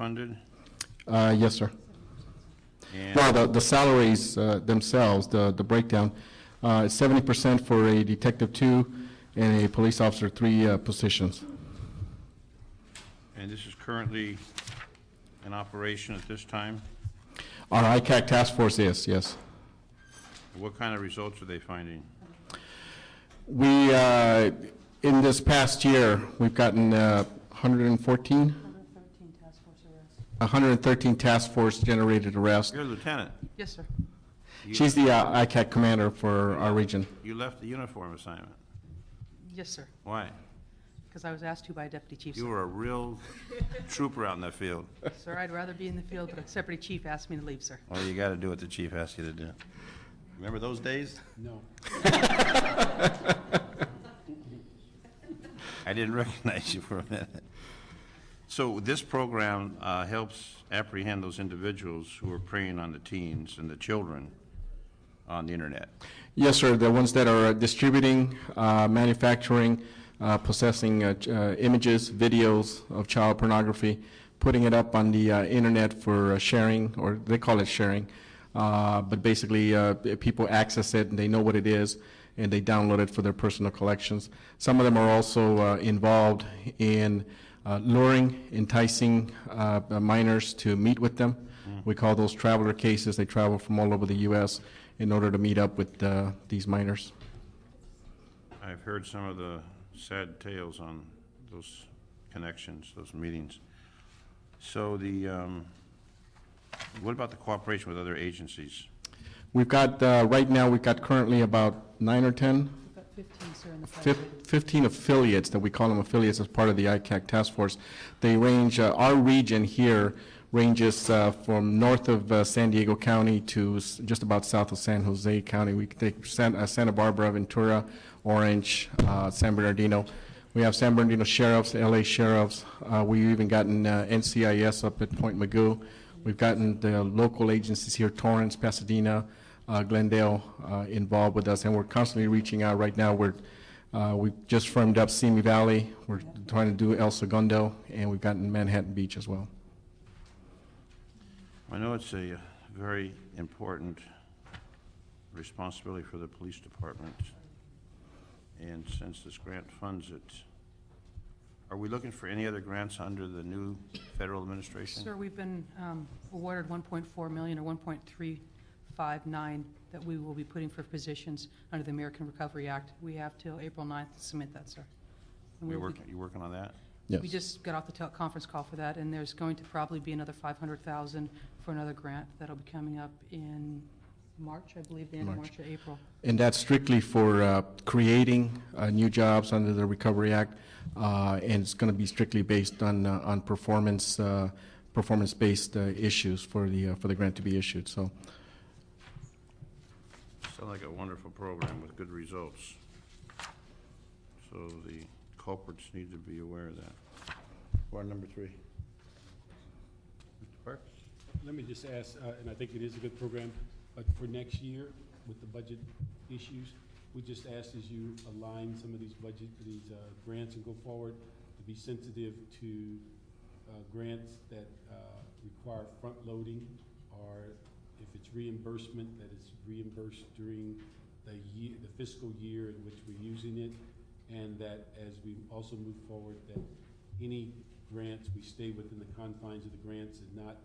funded? Yes, sir. And Well, the salaries themselves, the breakdown, 70% for a detective 2 and a police officer 3 positions. and this is currently in operation at this time? Our ICAC task force is, yes. What kind of results are they finding? We, in this past year, we've gotten 114 task force arrests. 113 task force generated arrests. You're a lieutenant. Yes, sir. She's the ICAC commander for our region. You left the uniform assignment. Yes, sir, Why? because I was asked to by a deputy chief, You sir. were a real trooper out in that field. Sir, I'd rather be in the field, but a deputy chief asked me to leave, sir. Well, you got to do what the chief asks you to do. Remember those days? No. I didn't recognize you for a minute. So this program helps apprehend those individuals who are preying on the teens and the children on the internet. Yes, sir. The ones that are distributing, manufacturing, possessing images, videos of child pornography, putting it up on the internet for sharing, or they call it sharing. But basically, people access it and they know what it is, and they download it for their personal collections. Some of them are also involved in luring, enticing minors to meet with them. We call those traveler cases. They travel from all over the U.S. in order to meet up with these minors. I've heard some of the sad tales on those connections, those meetings. So what about the cooperation with other agencies? We've got, right now, we've got currently about 9 or 10, We've got 15, sir, in the pipeline. 15 affiliates, that we call them affiliates as part of the ICAC task force. They range, our region here ranges from north of San Diego County to just about south of San Jose County. We take Santa Barbara, Ventura, Orange, San Bernardino. We have San Bernardino sheriffs, LA sheriffs. We've even gotten NCIS up at Point Magoo. We've gotten the local agencies here, Torrance, Pasadena, Glendale, involved with us, and we're constantly reaching out. Right now, we've just firmed up Simi Valley. We're trying to do El Segundo, and we've gotten Manhattan Beach as well. I know it's a very important responsibility for the police department, and since this grant funds it, are we looking for any other grants under the new federal administration? Sir, we've been awarded $1.4 million or 1.359 that we will be putting for positions under the American Recovery Act. We have till April 9th to submit that, sir. And we will be- You working on that? Yes. We just got off the conference call for that, and there's going to probably be another $500,000 for another grant that'll be coming up in March, I believe, the end of March or April. And that's strictly for creating new jobs under the Recovery Act, and it's going to be strictly based on performance-based issues for the grant to be issued. So, Sounds like a wonderful program with good results. So the culprits need to be aware of that. Ward number 3. Mr. Parks? Let me just ask, and I think it is a good program, but for next year, with the budget issues, we just ask as you align some of these grants and go forward, to be sensitive to grants that require front loading, or if it's reimbursement, that it's reimbursed during the fiscal year in which we're using it, and that as we also move forward, that any grants, we stay within the confines of the grants and not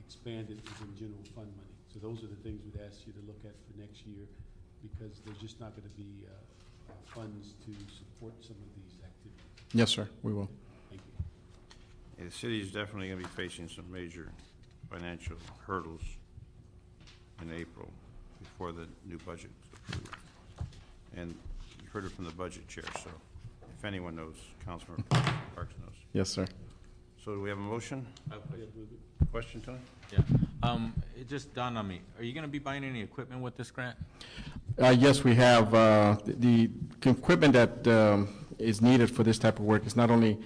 expanded within general fund money. So those are the things we'd ask you to look at for next year, because there's just not going to be funds to support some of these activities. yes, sir, we will. Thank you. Yeah, the city is definitely going to be facing some major financial hurdles in April before the new budget is approved. And you heard it from the budget chair, so if anyone knows, Councilman Parks knows. Yes, sir. So do we have a motion? Question, Tony? Yeah. It just dawned on me. Are you going to be buying any equipment with this grant? Yes, we have. The equipment that is needed for this type of work is not only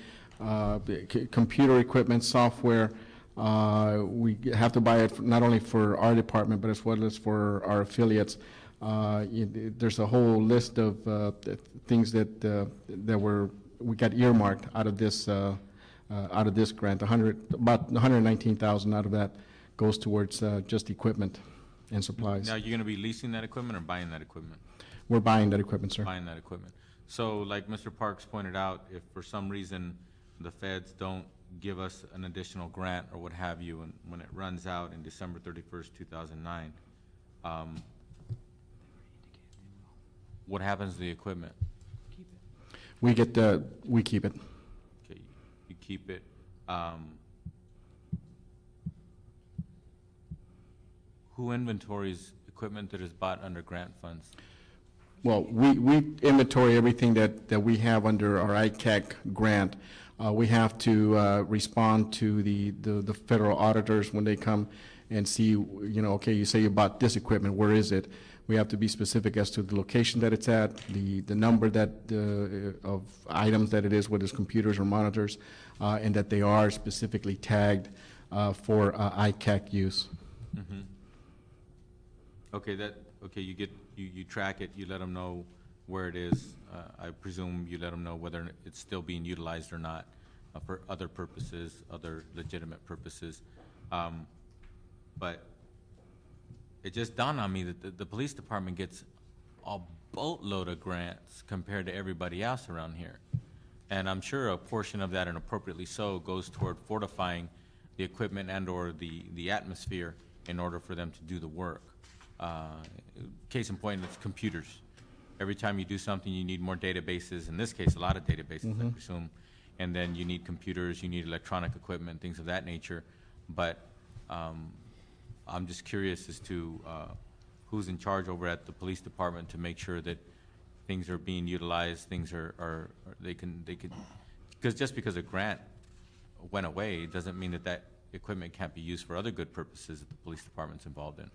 computer equipment, software. We have to buy it not only for our department, but as well as for our affiliates. There's a whole list of things that we got earmarked out of this out of this grant. About 119,000 out of that goes towards just equipment and supplies. Now, you're gonna be leasing that equipment or buying that equipment? We're buying that equipment, sir. Buying that equipment. So like Mr. Parks pointed out, if for some reason the feds don't give us an additional grant or what have you, and when it runs out in December 31st, 2009, what happens to the equipment? We keep it. Okay, you keep it. Who inventories equipment that is bought under grant funds? Well, we inventory everything that we have under our ICAC grant. We have to respond to the federal auditors when they come and see, you know, okay, you say you bought this equipment, where is it? We have to be specific as to the location that it's at, the number of items that it is, whether it's computers or monitors, and that they are specifically tagged for ICAC use. Mm-hmm. Okay, you track it, you let them know where it is. I presume you let them know whether it's still being utilized or not for other purposes, other legitimate purposes. But it just dawned on me that the police department gets a boatload of grants compared to everybody else around here. And I'm sure a portion of that, and appropriately so, goes toward fortifying the equipment and/or the atmosphere in order for them to do the work. Case in point, it's computers. Every time you do something, you need more databases, in this case, a lot of databases, I presume, and then you need computers, you need electronic equipment, things of that nature. But I'm just curious as to who's in charge over at the police department to make sure that things are being utilized, things are they can, because just because a grant went away doesn't mean that equipment can't be used for other good purposes that the police department's involved in.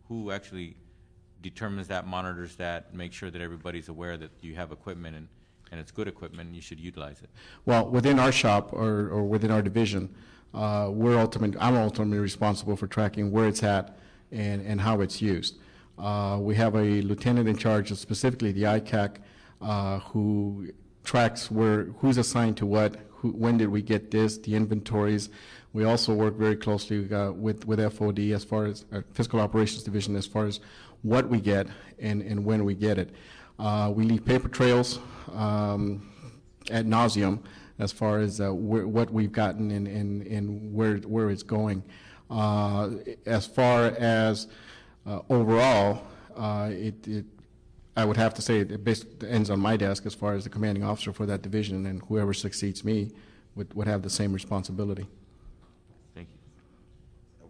Who actually determines that, monitors that, makes sure that everybody's aware that you have equipment and it's good equipment and you should utilize it? Well, within our shop or within our division, I'm ultimately responsible for tracking where it's at and how it's used. We have a lieutenant in charge of specifically the ICAC who tracks who's assigned to what, when did we get this, the inventories. We also work very closely with FOD as far as Fiscal Operations Division as far as what we get and when we get it. We leave paper trails ad nauseum as far as what we've gotten and where it's going. As far as overall, I would have to say it basically ends on my desk as far as the commanding officer for that division, and whoever succeeds me would have the same responsibility. Thank you.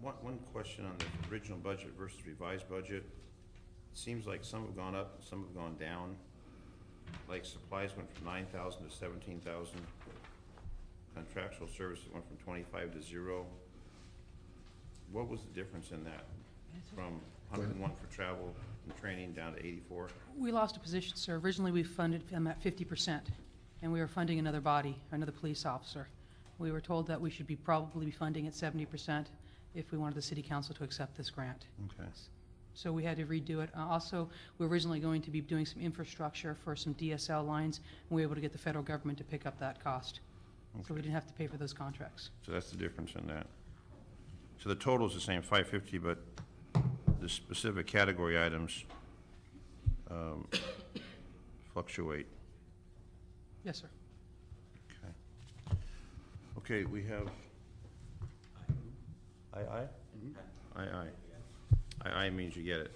One question on the original budget versus revised budget. It seems like some have gone up, some have gone down. Like supplies went from 9,000 to 17,000. Contractual services went from 25 to 0. What was the difference in that? From 101 for travel and training down to 84? We lost a position, sir. Originally, we funded them at 50%, and we were funding another body, another police officer. We were told that we should probably be funding at 70% if we wanted the city council to accept this grant. Okay. So we had to redo it. Also, we're originally going to be doing some infrastructure for some DSL lines, and we were able to get the federal government to pick up that cost. Okay. So we didn't have to pay for those contracts. So that's the difference in that. So the total is the same, 550, but the specific category items fluctuate. Yes, sir. Okay. Okay, we have. Aye. Aye means you get it.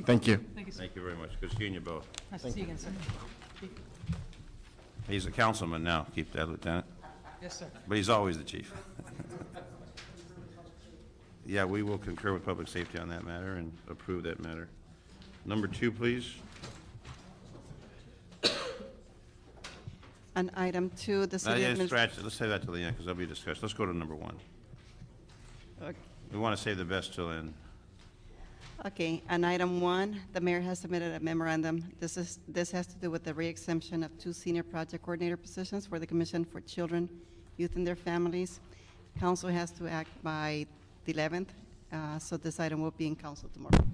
Thank you. Thank you, sir. Thank you very much. Good seeing you both. Nice to see you again, sir. He's a councilman now. Keep that, Lieutenant. Yes, sir. But he's always the chief. Yeah, we will concur with public safety on that matter and approve that matter. Number 2, please. On item 2, the city Let's say that till the end, because that'll be discussed. Let's go to number 1. Okay. We want to save the best till end. Okay, on item 1, the mayor has submitted a memorandum. This has to do with the re-exemption of 2 senior project coordinator positions for the Commission for Children, Youth, and their Families. Council has to act by the 11th, so this item will be in council tomorrow.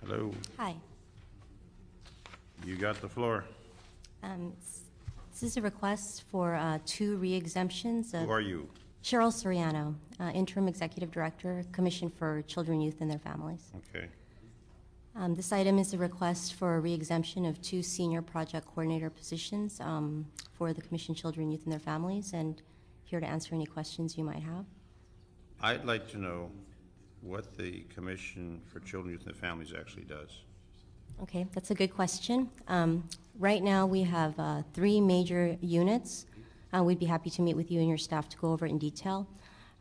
Hello, Hi. you got the floor. This is a request for two re-exemptions. Who are you? Cheryl Soriano, Interim Executive Director, Commission for Children, Youth, and Their Families. Okay. This item is a request for a re-exemption of two senior project coordinator positions for the Commission Children, Youth, and Their Families, and here to answer any questions you might have. I'd like to know what the Commission for Children, Youth, and Their Families actually does. Okay, that's a good question. Right now, we have three major units. We'd be happy to meet with you and your staff to go over it in detail.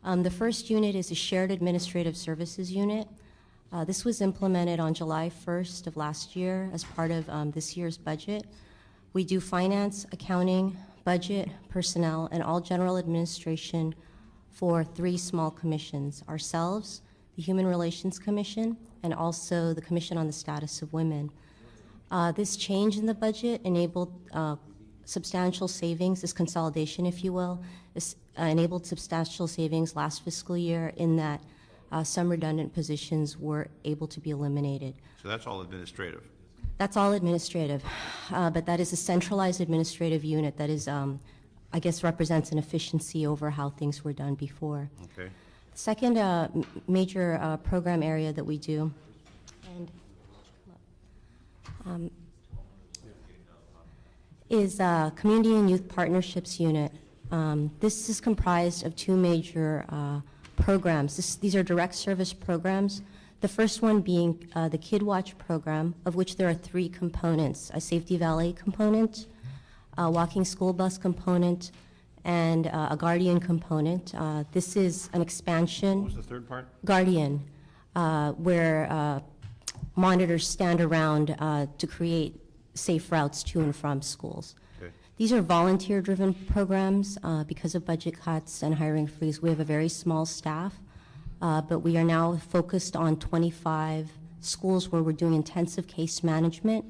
The first unit is a shared administrative services unit. This was implemented on July 1st of last year as part of this year's budget. We do finance, accounting, budget, personnel, and all general administration for three small commissions: ourselves, the Human Relations Commission, and also the Commission on the Status of Women. This change in the budget enabled substantial savings, this consolidation, if you will, enabled substantial savings last fiscal year in that some redundant positions were able to be eliminated. So that's all administrative. That's all administrative, but that is a centralized administrative unit that is, I guess, represents an efficiency over how things were done before. Okay. Second major program area that we do, and is Community and Youth Partnerships Unit. This is comprised of two major programs. These are direct service programs. The first one being the Kid Watch program, of which there are three components: a safety valet component, a walking school bus component, and a guardian component. This is an expansion. What was the third part? Guardian, where monitors stand around to create safe routes to and from schools. Okay. These are volunteer-driven programs. Because of budget cuts and hiring freeze, we have a very small staff, but we are now focused on 25 schools where we're doing intensive case management.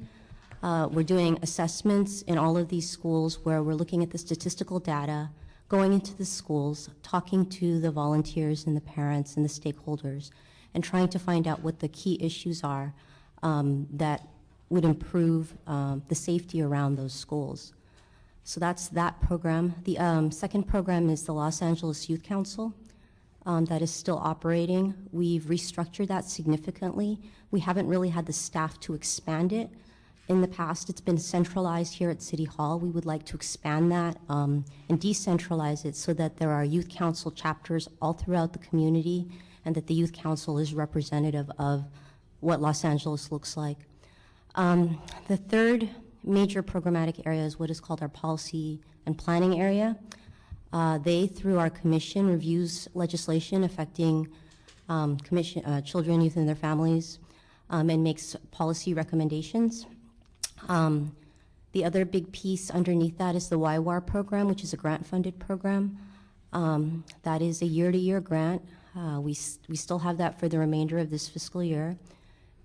We're doing assessments in all of these schools where we're looking at the statistical data, going into the schools, talking to the volunteers and the parents and the stakeholders, and trying to find out what the key issues are that would improve the safety around those schools. So that's that program. The second program is the Los Angeles Youth Council. That is still operating. We've restructured that significantly. We haven't really had the staff to expand it. In the past, it's been centralized here at City Hall. We would like to expand that and decentralize it so that there are youth council chapters all throughout the community and that the youth council is representative of what Los Angeles looks like. The third major programmatic area is what is called our policy and planning area. They, through our commission, reviews legislation affecting children, youth, and their families, and makes policy recommendations. The other big piece underneath that is the YWAR program, which is a grant-funded program. That is a year-to-year grant. We still have that for the remainder of this fiscal year.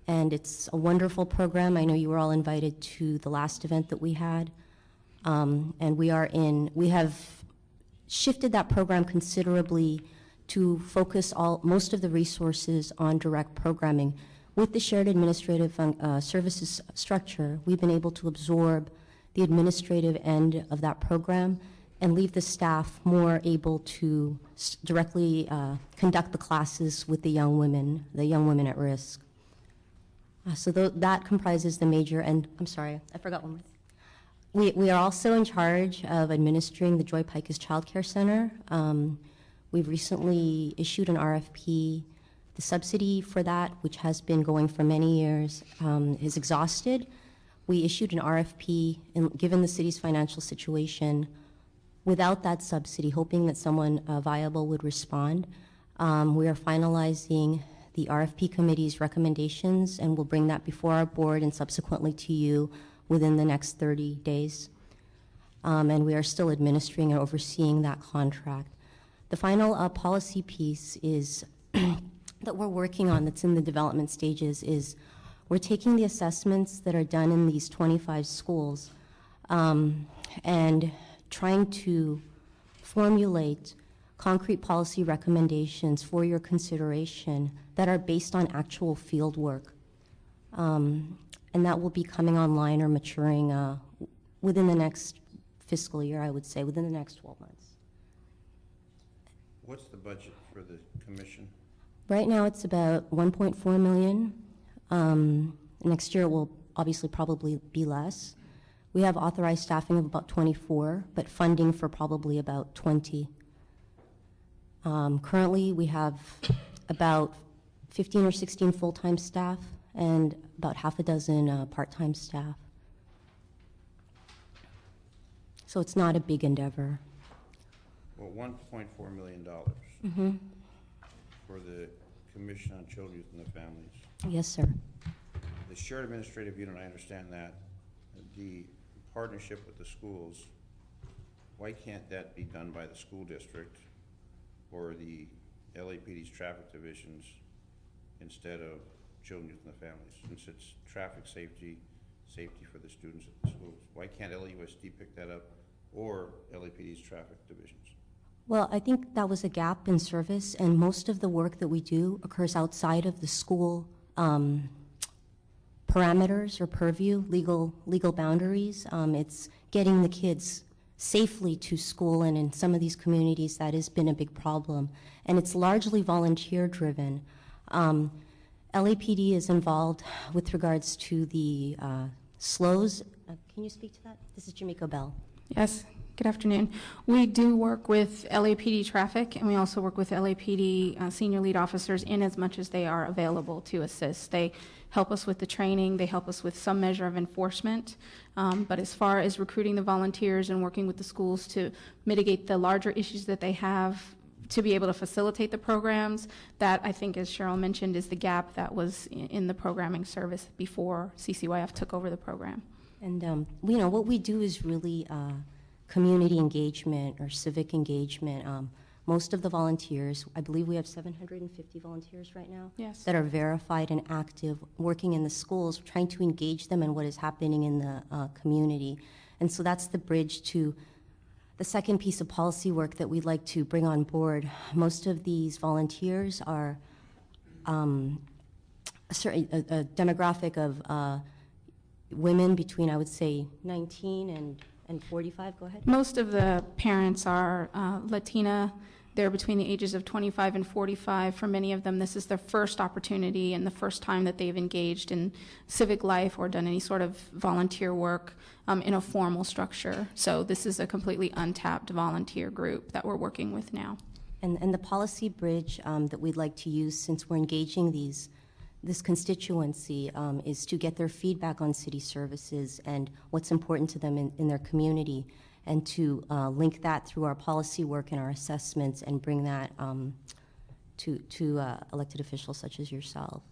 And it's a wonderful program. I know you were all invited to the last event that we had. And we have shifted that program considerably to focus most of the resources on direct programming. With the shared administrative services structure, we've been able to absorb the administrative end of that program and leave the staff more able to directly conduct the classes with the young women at risk. So that comprises the major, and I'm sorry, I forgot one more thing. We are also in charge of administering the Joy Picus Child Care Center. We've recently issued an RFP. The subsidy for that, which has been going for many years, is exhausted. We issued an RFP, and given the city's financial situation, without that subsidy, hoping that someone viable would respond. We are finalizing the RFP committee's recommendations, and we'll bring that before our board and subsequently to you within the next 30 days. And we are still administering and overseeing that contract. The final policy piece is that we're working on, that's in the development stages, is we're taking the assessments that are done in these 25 schools and trying to formulate concrete policy recommendations for your consideration that are based on actual field work. And that will be coming online or maturing within the next fiscal year, I would say, within the next 12 months. What's the budget for the commission? Right now, it's about 1.4 million. Next year, it will obviously probably be less. We have authorized staffing of about 24, but funding for probably about 20. Currently, we have about 15 or 16 full-time staff and about half a dozen part-time staff. So it's not a big endeavor. Well, $1.4 million for the Commission on Children, Youth, and their Families. Yes, sir. The shared administrative unit, I understand that. The partnership with the schools, why can't that be done by the school district or the LAPD's traffic divisions instead of children, youth, and the families? Since it's traffic safety, safety for the students at the schools, why can't LAUSD pick that up or LAPD's traffic divisions? Well, I think that was a gap in service, and most of the work that we do occurs outside of the school parameters or purview, legal boundaries. It's getting the kids safely to school, and in some of these communities, that has been a big problem. And it's largely volunteer-driven. LAPD is involved with regards to the SLOs. Can you speak to that? This is Jamaica Bell. Yes, good afternoon. We do work with LAPD traffic, and we also work with LAPD senior lead officers in as much as they are available to assist. They help us with the training, they help us with some measure of enforcement, but as far as recruiting the volunteers and working with the schools to mitigate the larger issues that they have to be able to facilitate the programs, that I think, as Cheryl mentioned, is the gap that was in the programming service before CCYF took over the program. And you know, what we do is really community engagement or civic engagement. Most of the volunteers, I believe we have 750 volunteers right now, Yes. that are verified and active, working in the schools, trying to engage them in what is happening in the community. And so that's the bridge to the second piece of policy work that we'd like to bring on board. Most of these volunteers are a demographic of women between, I would say, 19 and 45. Go ahead. Most of the parents are Latina. They're between the ages of 25 and 45. For many of them, this is their first opportunity and the first time that they've engaged in civic life or done any sort of volunteer work in a formal structure. So this is a completely untapped volunteer group that we're working with now. And the policy bridge that we'd like to use, since we're engaging this constituency, is to get their feedback on city services and what's important to them in their community, and to link that through our policy work and our assessments and bring that to elected officials such as yourself.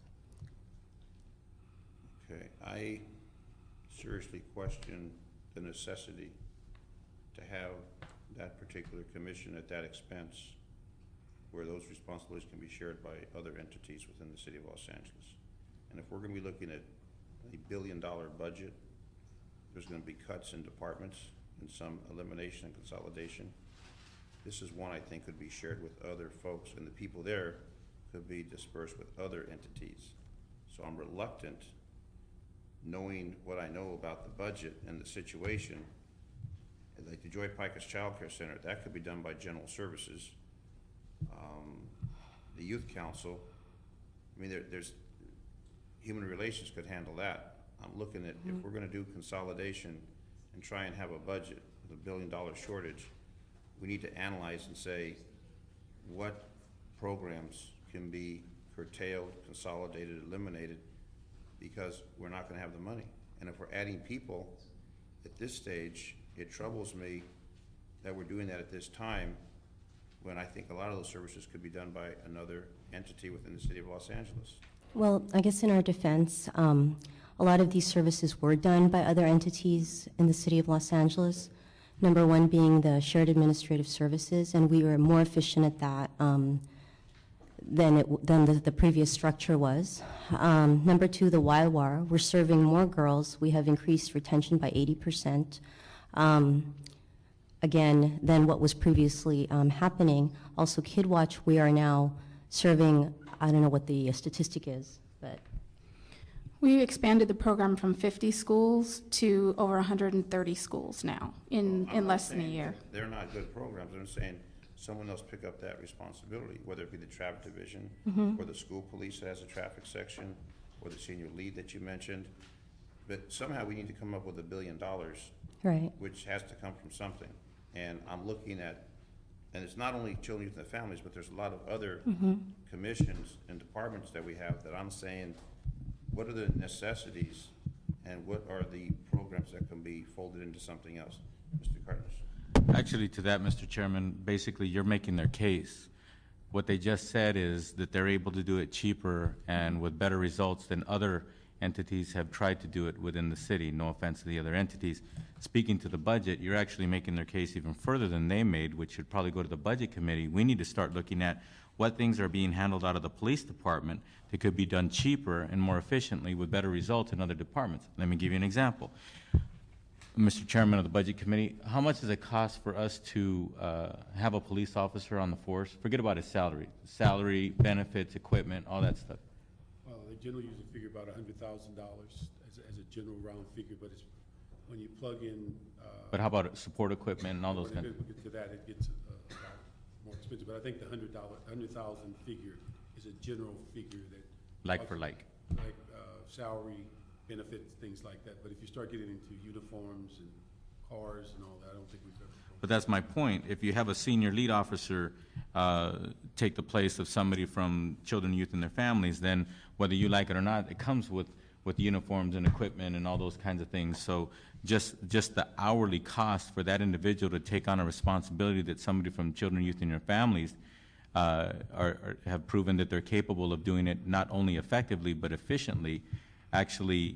Okay, I seriously question the necessity to have that particular commission at that expense, where those responsibilities can be shared by other entities within the city of Los Angeles. And if we're going to be looking at a $1 billion budget, there's going to be cuts in departments and some elimination and consolidation. This is one I think could be shared with other folks, and the people there could be dispersed with other entities. So I'm reluctant, knowing what I know about the budget and the situation, like the Joy Picus Child Care Center, that could be done by General Services. The Youth Council, I mean, there's Human Relations could handle that. I'm looking at, if we're gonna do consolidation and try and have a budget with $1 billion shortage, we need to analyze and say what programs can be curtailed, consolidated, eliminated, because we're not gonna have the money. And if we're adding people at this stage, it troubles me that we're doing that at this time, when I think a lot of those services could be done by another entity within the city of Los Angeles. Well, I guess in our defense, a lot of these services were done by other entities in the city of Los Angeles. Number one being the Shared Administrative Services, and we were more efficient at that than the previous structure was. Number two, the YWAR, we're serving more girls. We have increased retention by 80%. Again, than what was previously happening. Also, Kid Watch, we are now serving, I don't know what the statistic is, but We expanded the program from 50 schools to over 130 schools now in I'm not less than a saying year. They're not good programs. I'm saying someone else pick up that responsibility, whether it be the traffic division, or the school police that has a traffic section, or the senior lead that you mentioned. But somehow we need to come up with $1 billion, Right. which has to come from something. And I'm looking at, and it's not only children, youth, and families, but there's a lot of other commissions and departments that we have that I'm saying, what are the necessities and what are the programs that can be folded into something else? Mr. Cardenas? Actually, to that, Mr. Chairman, basically, you're making their case. What they just said is that they're able to do it cheaper and with better results than other entities have tried to do it within the city. No offense to the other entities. Speaking to the budget, you're actually making their case even further than they made, which should probably go to the Budget Committee. We need to start looking at what things are being handled out of the police department that could be done cheaper and more efficiently with better results in other departments. Let me give you an example. Mr. Chairman of the Budget Committee, how much does it cost for us to have a police officer on the force? Forget about his salary, benefits, equipment, all that stuff. Well, they generally usually figure about $100,000 as a general round figure, but it's, when you plug in. But how about support equipment and all those when kinds we get to that, it gets a lot more expensive, but I think the $100,000 figure is a general figure that. like for like? Like salary, benefits, things like that, but if you start getting into uniforms and cars and all that, I don't think we've ever. But that's my point. If you have a senior lead officer take the place of somebody from children, youth, and their families, then whether you like it or not, it comes with uniforms and equipment and all those kinds of things. So just the hourly cost for that individual to take on a responsibility that somebody from children, youth, and their families have proven that they're capable of doing it not only effectively but efficiently, actually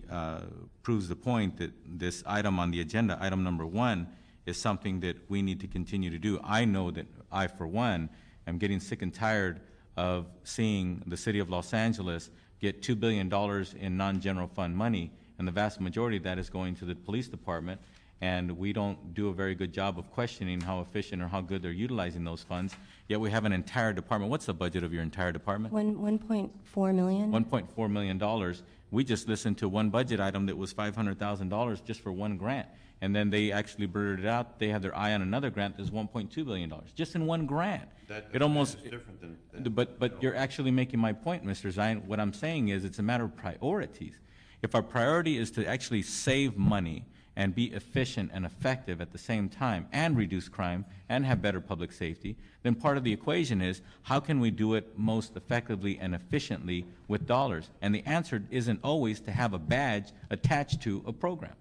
proves the point that this item on the agenda, item number 1, is something that we need to continue to do. I know that I, for one, am getting sick and tired of seeing the city of Los Angeles get $2 billion in non-general fund money, and the vast majority of that is going to the police department, and we don't do a very good job of questioning how efficient or how good they're utilizing those funds, yet we have an entire department. What's the budget of your entire department? 1.4 million. $1.4 million. We just listened to one budget item that was $500,000 just for one grant. And then they actually blurted it out. They had their eye on another grant that's $1.2 billion, just in one grant. That It almost, is different than. but you're actually making my point, Mr. Zion. What I'm saying is it's a matter of priorities. If our priority is to actually save money and be efficient and effective at the same time and reduce crime and have better public safety, then part of the equation is how can we do it most effectively and efficiently with dollars? And the answer isn't always to have a badge attached to a program.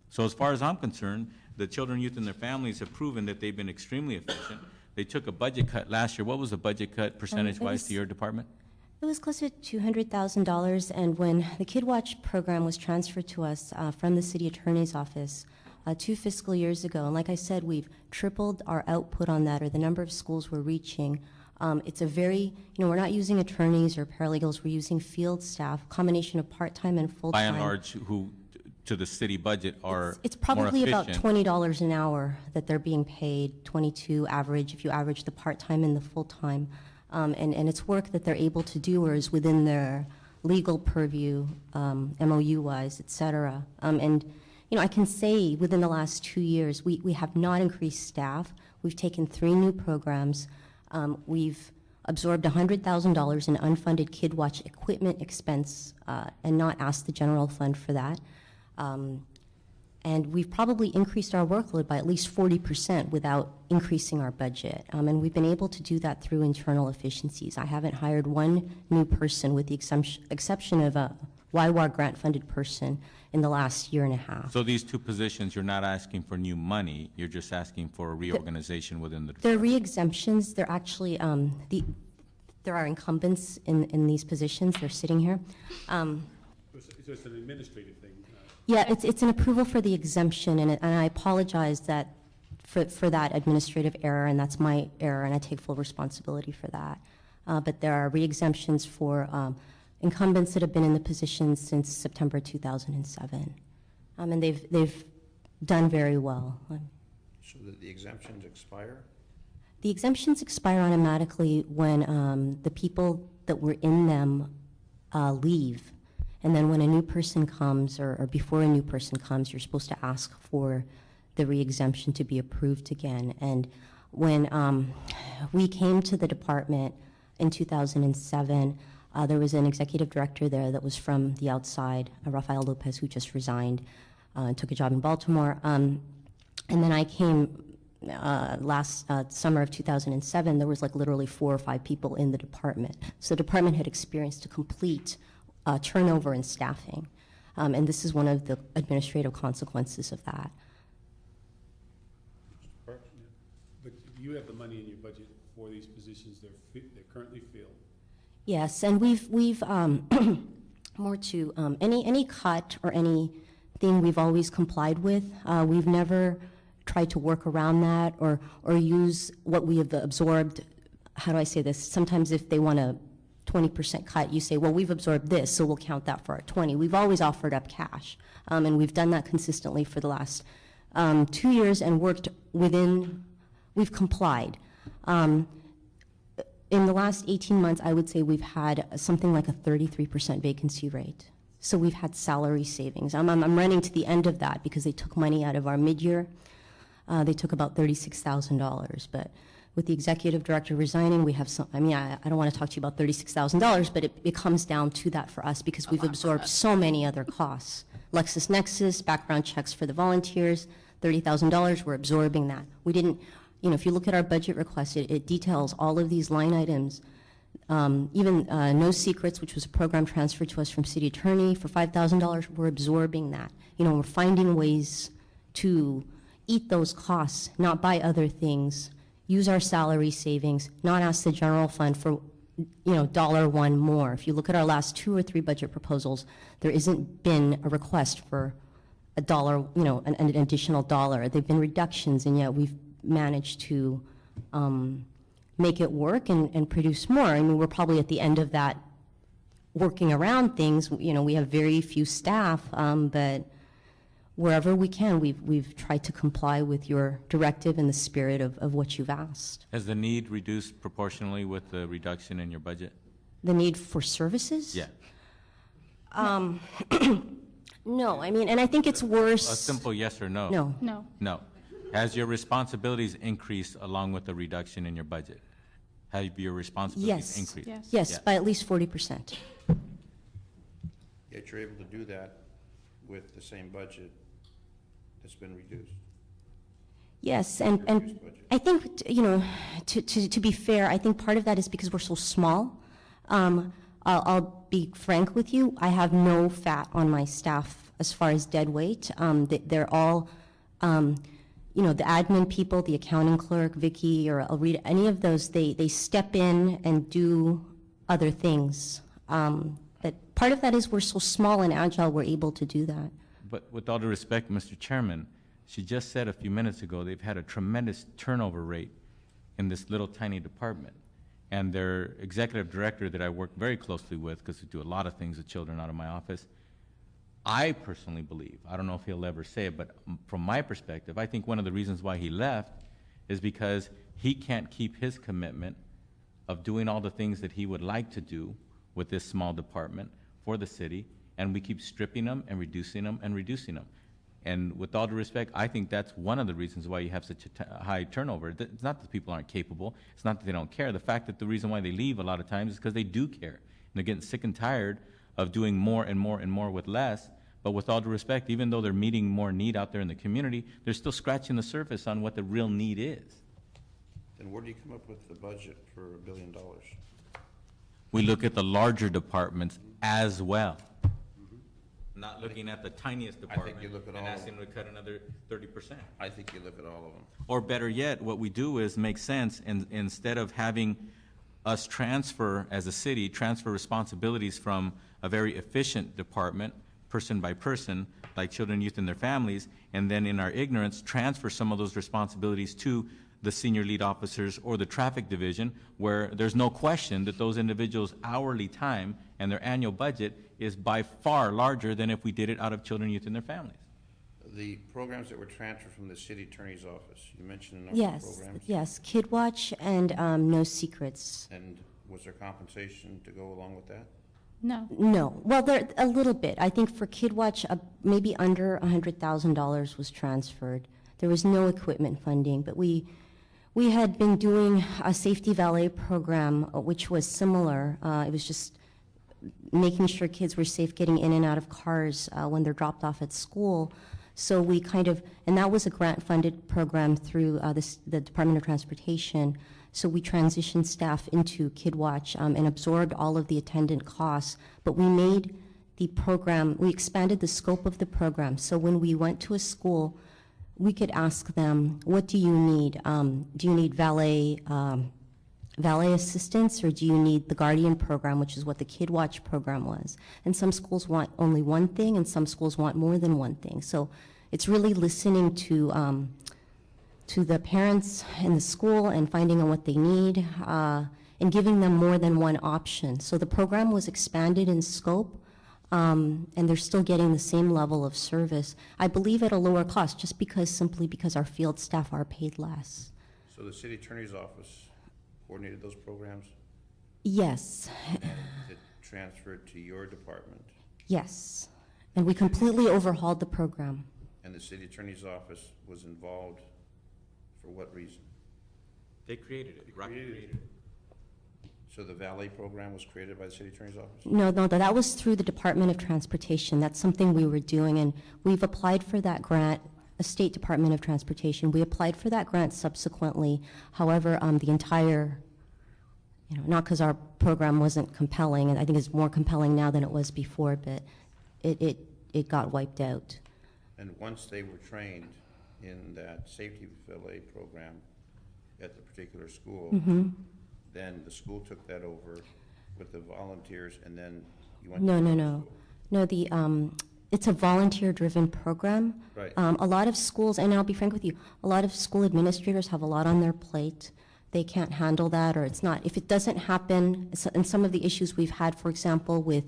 So as far as I'm concerned, the children, youth, and their families have proven that they've been extremely efficient. They took a budget cut last year. What was the budget cut percentage-wise to your department? It was close to $200,000, and when the Kid Watch program was transferred to us from the city attorney's office 2 fiscal years ago, and like I said, we've tripled our output on that, or the number of schools we're reaching. It's a very, we're not using attorneys or paralegals, we're using field staff, combination of part-time and full-time. By and large, who to the city budget are It's probably more about efficient. $20 an hour that they're being paid, 22 average, if you average the part-time and the full-time. And it's work that they're able to do or is within their legal purview, MOU-wise, et cetera. And I can say within the last 2 years, we have not increased staff. We've taken 3 new programs. We've absorbed $100,000 in unfunded Kid Watch equipment expense and not asked the general fund for that. And we've probably increased our workload by at least 40% without increasing our budget. And we've been able to do that through internal efficiencies. I haven't hired one new person with the exception of a YWAR grant-funded person in the last year and a half. So these 2 positions, you're not asking for new money, you're just asking for a reorganization within the They're department. re-exemptions. They're actually, there are incumbents in these positions. They're sitting here. So it's an administrative thing. Yeah, it's an approval for the exemption, and I apologize for that administrative error, and that's my error, and I take full responsibility for that. But there are re-exemptions for incumbents that have been in the position since September 2007, and they've done very well. So that the exemptions expire? The exemptions expire automatically when the people that were in them leave. And then when a new person comes, or before a new person comes, you're supposed to ask for the re-exemption to be approved again. And when we came to the department in 2007, there was an executive director there that was from the outside, Rafael Lopez, who just resigned and took a job in Baltimore. And then I came last summer of 2007. There was like literally 4 or 5 people in the department. So the department had experienced a complete turnover in staffing. And this is one of the administrative consequences of that. But you have the money in your budget for these positions, they're currently filled. Yes, and we've more to any cut or anything we've always complied with. We've never tried to work around that or use what we have absorbed. How do I say this? Sometimes if they want a 20% cut, you say, well, we've absorbed this, so we'll count that for our 20. We've always offered up cash, and we've done that consistently for the last 2 years and worked within. We've complied. In the last 18 months, I would say we've had something like a 33% vacancy rate. So we've had salary savings. I'm running to the end of that because they took money out of our mid-year. They took about $36,000. But with the executive director resigning, we have some, I don't want to talk to you about $36,000, but it comes down to that for us because we've absorbed so many other costs. LexisNexis, background checks for the volunteers, $30,000, we're absorbing that. We didn't, if you look at our budget request, it details all of these line items. Even No Secrets, which was a program transferred to us from city attorney for $5,000, we're absorbing that. We're finding ways to eat those costs, not buy other things, use our salary savings, not ask the general fund for, $1 more. If you look at our last 2 or 3 budget proposals, there isn't been a request for $1, an additional $1. They've been reductions, and yet we've managed to make it work and produce more. I mean, we're probably at the end of that working around things. We have very few staff, but wherever we can, we've tried to comply with your directive and the spirit of what you've asked. Has the need reduced proportionally with the reduction in your budget? The need for services? Yeah. No, and I think it's worse. A simple yes or no? No. No. No. Has your responsibilities increased along with the reduction in your budget? Have your responsibilities Yes. increased? Yes. Yes, Yeah. by at least 40%. Yet you're able to do that with the same budget that's been reduced. Yes, Your and reduced budget. I think, to be fair, I think part of that is because we're so small. I'll be frank with you, I have no fat on my staff as far as dead weight. They're all, the admin people, the accounting clerk, Vicky, or Alrita, any of those, they step in and do other things. But part of that is we're so small and agile, we're able to do that. But with all due respect, Mr. Chairman, she just said a few minutes ago they've had a tremendous turnover rate in this little tiny department. And their executive director that I work very closely with, because we do a lot of things with children out of my office, I personally believe, I don't know if he'll ever say it, but from my perspective, I think one of the reasons why he left is because he can't keep his commitment of doing all the things that he would like to do with this small department for the city, and we keep stripping them and reducing them and reducing them. And with all due respect, I think that's one of the reasons why you have such a high turnover. It's not that people aren't capable. It's not that they don't care. The fact that the reason why they leave a lot of times is because they do care. And they're getting sick and tired of doing more and more and more with less. But with all due respect, even though they're meeting more need out there in the community, they're still scratching the surface on what the real need is. Then where do you come up with the budget for $1 billion? We look at the larger departments as well. Not looking at the tiniest department you look at and all of asking them to cut another 30%. I think you look at all of them. Or better yet, what we do is make sense, and instead of having us transfer, as a city, transfer responsibilities from a very efficient department, person by person, like children, youth, and their families, and then in our ignorance, transfer some of those responsibilities to the senior lead officers or the traffic division, where there's no question that those individuals' hourly time and their annual budget is by far larger than if we did it out of children, youth, and their families. The programs that were transferred from the city attorney's office, you mentioned a number of Yes, programs. yes, Kid Watch and No Secrets. And was there compensation to go along with that? No. No, well, there, a little bit. I think for Kid Watch, maybe under $100,000 was transferred. There was no equipment funding, but we had been doing a safety valet program, which was similar. It was just making sure kids were safe getting in and out of cars when they're dropped off at school. So we kind of, and that was a grant-funded program through the Department of Transportation. So we transitioned staff into Kid Watch and absorbed all of the attendant costs. But we made the program, we expanded the scope of the program. So when we went to a school, we could ask them, what do you need? Do you need valet assistance, or do you need the Guardian program, which is what the Kid Watch program was? And some schools want only one thing, and some schools want more than one thing. So it's really listening to the parents in the school and finding out what they need, and giving them more than one option. So the program was expanded in scope, and they're still getting the same level of service, I believe at a lower cost, just simply because our field staff are paid less. So the city attorney's office coordinated those programs, Yes, and it transferred to your department, yes. And we completely overhauled the program. and the city attorney's office was involved for what reason? They created it. Rocky created it. So the valet program was created by the city attorney's office? No, that was through the Department of Transportation. That's something we were doing, and we've applied for that grant, the State Department of Transportation. We applied for that grant subsequently. However, the entire, not because our program wasn't compelling, and I think it's more compelling now than it was before, but it got wiped out. And once they were trained in that safety valet program at the particular school, then the school took that over with the volunteers, and then you went to No. the school. No, it's a volunteer-driven program. Right. A lot of schools, and I'll be frank with you, a lot of school administrators have a lot on their plate. They can't handle that, or it's not. If it doesn't happen, and some of the issues we've had, for example, with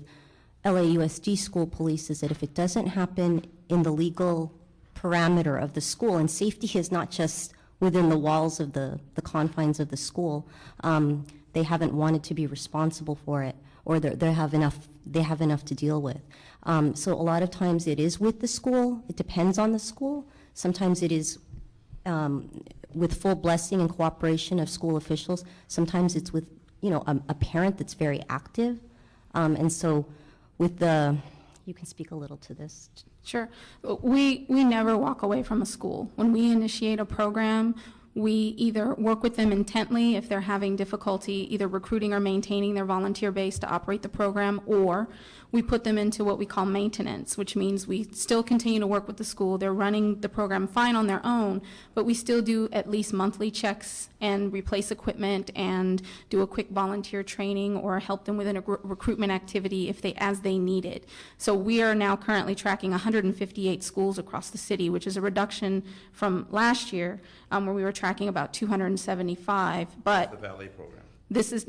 LAUSD school police, is that if it doesn't happen in the legal parameter of the school, and safety is not just within the walls of the confines of the school, they haven't wanted to be responsible for it, or they have enough to deal with. So a lot of times it is with the school. It depends on the school. Sometimes it is with full blessing and cooperation of school officials. Sometimes it's with a parent that's very active, and so with you can speak a little to this. Sure. We never walk away from a school. When we initiate a program, we either work with them intently if they're having difficulty either recruiting or maintaining their volunteer base to operate the program, or we put them into what we call maintenance, which means we still continue to work with the school. They're running the program fine on their own, but we still do at least monthly checks and replace equipment and do a quick volunteer training or help them with a recruitment activity as they need it. So we are now currently tracking 158 schools across the city, which is a reduction from last year, where we were tracking about 275. But The valet program. this is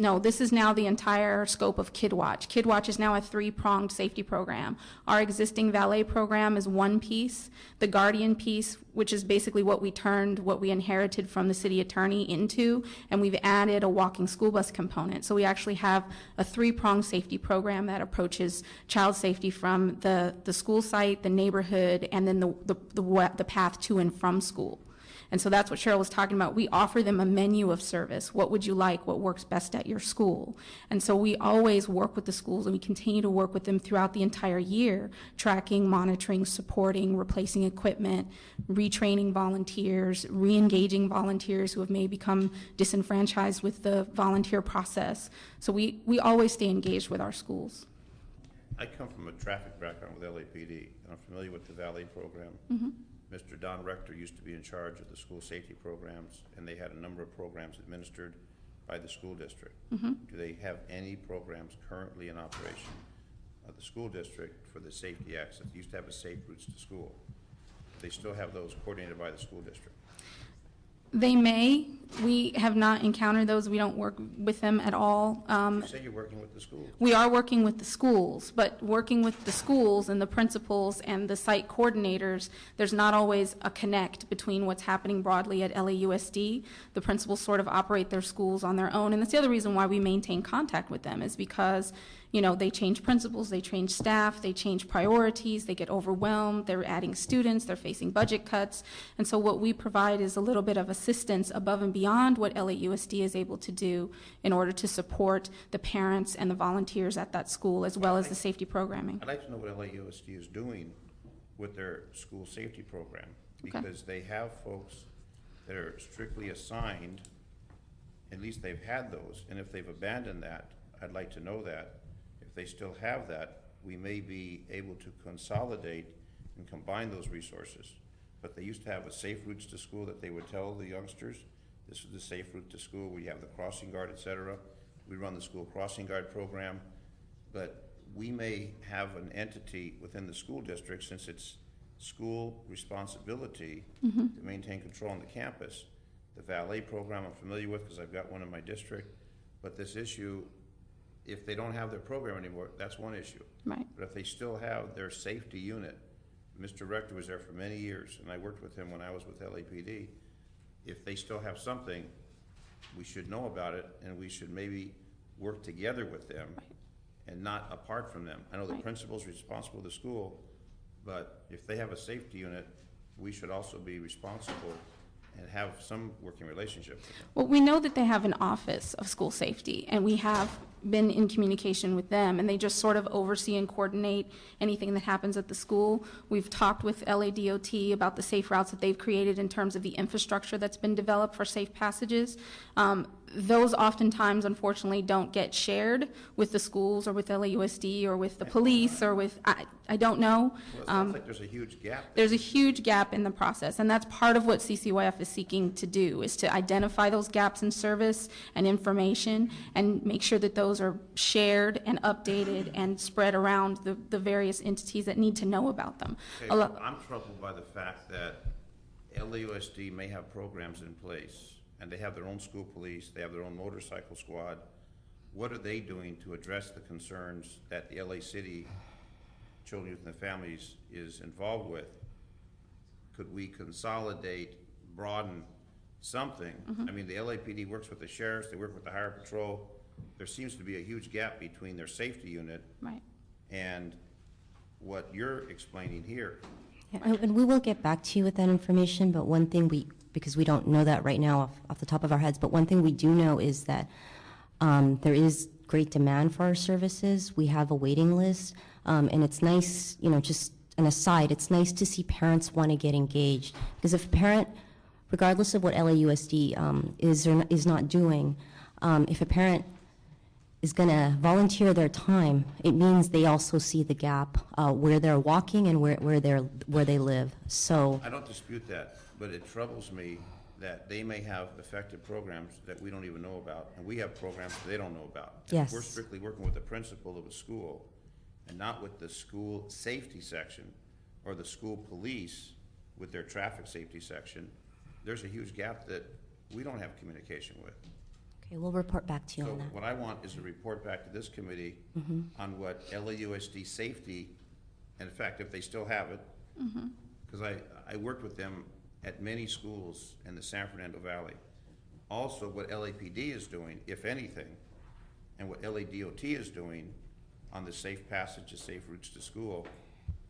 now the entire scope of Kid Watch. Kid Watch is now a three-pronged safety program. Our existing valet program is one piece. The Guardian piece, which is basically what we inherited from the city attorney into, and we've added a walking school bus component. So we actually have a three-pronged safety program that approaches child safety from the school site, the neighborhood, and then the path to and from school. And so that's what Cheryl was talking about. We offer them a menu of service. What would you like? What works best at your school? And so we always work with the schools, and we continue to work with them throughout the entire year, tracking, monitoring, supporting, replacing equipment, retraining volunteers, re-engaging volunteers who have maybe become disenfranchised with the volunteer process. So we always stay engaged with our schools. I come from a traffic background with LAPD, and I'm familiar with the valet program. Mr. Don Rector used to be in charge of the school safety programs, and they had a number of programs administered by the school district. Do they have any programs currently in operation of the school district for the safety access? They used to have a Safe Routes to School. They still have those coordinated by the school district. They may. We have not encountered those. We don't work with them at all. You say you're working with the schools. We are working with the schools, but working with the schools and the principals and the site coordinators, there's not always a connect between what's happening broadly at LAUSD. The principals sort of operate their schools on their own, and that's the other reason why we maintain contact with them, is because you know, they change principals, they change staff, they change priorities, they get overwhelmed, they're adding students, they're facing budget cuts. And so what we provide is a little bit of assistance above and beyond what LAUSD is able to do in order to support the parents and the volunteers at that school, as well as the safety programming. I'd like to know what LAUSD is doing with their school safety program, Okay. because they have folks that are strictly assigned, at least they've had those, and if they've abandoned that, I'd like to know that. If they still have that, we may be able to consolidate and combine those resources. But they used to have a safe routes to school that they would tell the youngsters, this is the safe route to school, we have the crossing guard, et cetera. We run the school crossing guard program, but we may have an entity within the school district, since it's school responsibility to maintain control on the campus. The valet program I'm familiar with because I've got one in my district, but this issue, if they don't have their program anymore, that's one issue. Right. But if they still have their safety unit, Mr. Rector was there for many years, and I worked with him when I was with LAPD. If they still have something, we should know about it, and we should maybe work together with them and not apart from them. I know the Right. principal's responsible to the school, but if they have a safety unit, we should also be responsible and have some working relationship with them. Well, we know that they have an office of school safety, and we have been in communication with them, and they just sort of oversee and coordinate anything that happens at the school. We've talked with LADOT about the safe routes that they've created in terms of the infrastructure that's been developed for safe passages. Those oftentimes, unfortunately, don't get shared with the schools or with LAUSD or with the police or with, I don't know. Well, it sounds like there's a huge gap there. There's a huge gap in the process, and that's part of what CCYF is seeking to do, is to identify those gaps in service and information and make sure that those are shared and updated and spread around the various entities that need to know about them. Okay, A lo- so I'm troubled by the fact that LAUSD may have programs in place, and they have their own school police, they have their own motorcycle squad. What are they doing to address the concerns that the LA City Children, Youth, and Families is involved with? Could we consolidate, broaden something? I mean, the LAPD works with the sheriffs, they work with the highway patrol. There seems to be a huge gap between their safety unit Right. and what you're explaining here. Yeah, and we will get back to you with that information, but one thing because we don't know that right now off the top of our heads, but one thing we do know is that there is great demand for our services. We have a waiting list, and it's nice, just an aside, it's nice to see parents want to get engaged. Because if a parent, regardless of what LAUSD is or is not doing, if a parent is going to volunteer their time, it means they also see the gap where they're walking and where they live. So I don't dispute that, but it troubles me that they may have effective programs that we don't even know about, and we have programs that they don't know about. Yes. We're strictly working with the principal of a school and not with the school safety section or the school police with their traffic safety section. There's a huge gap that we don't have communication with. okay, we'll report back to you So on that. what I want is a report back to this committee on what LAUSD safety, and in fact, if they still have it, because I worked with them at many schools in the San Fernando Valley. Also, what LAPD is doing, if anything, and what LADOT is doing on the safe passage, the safe routes to school,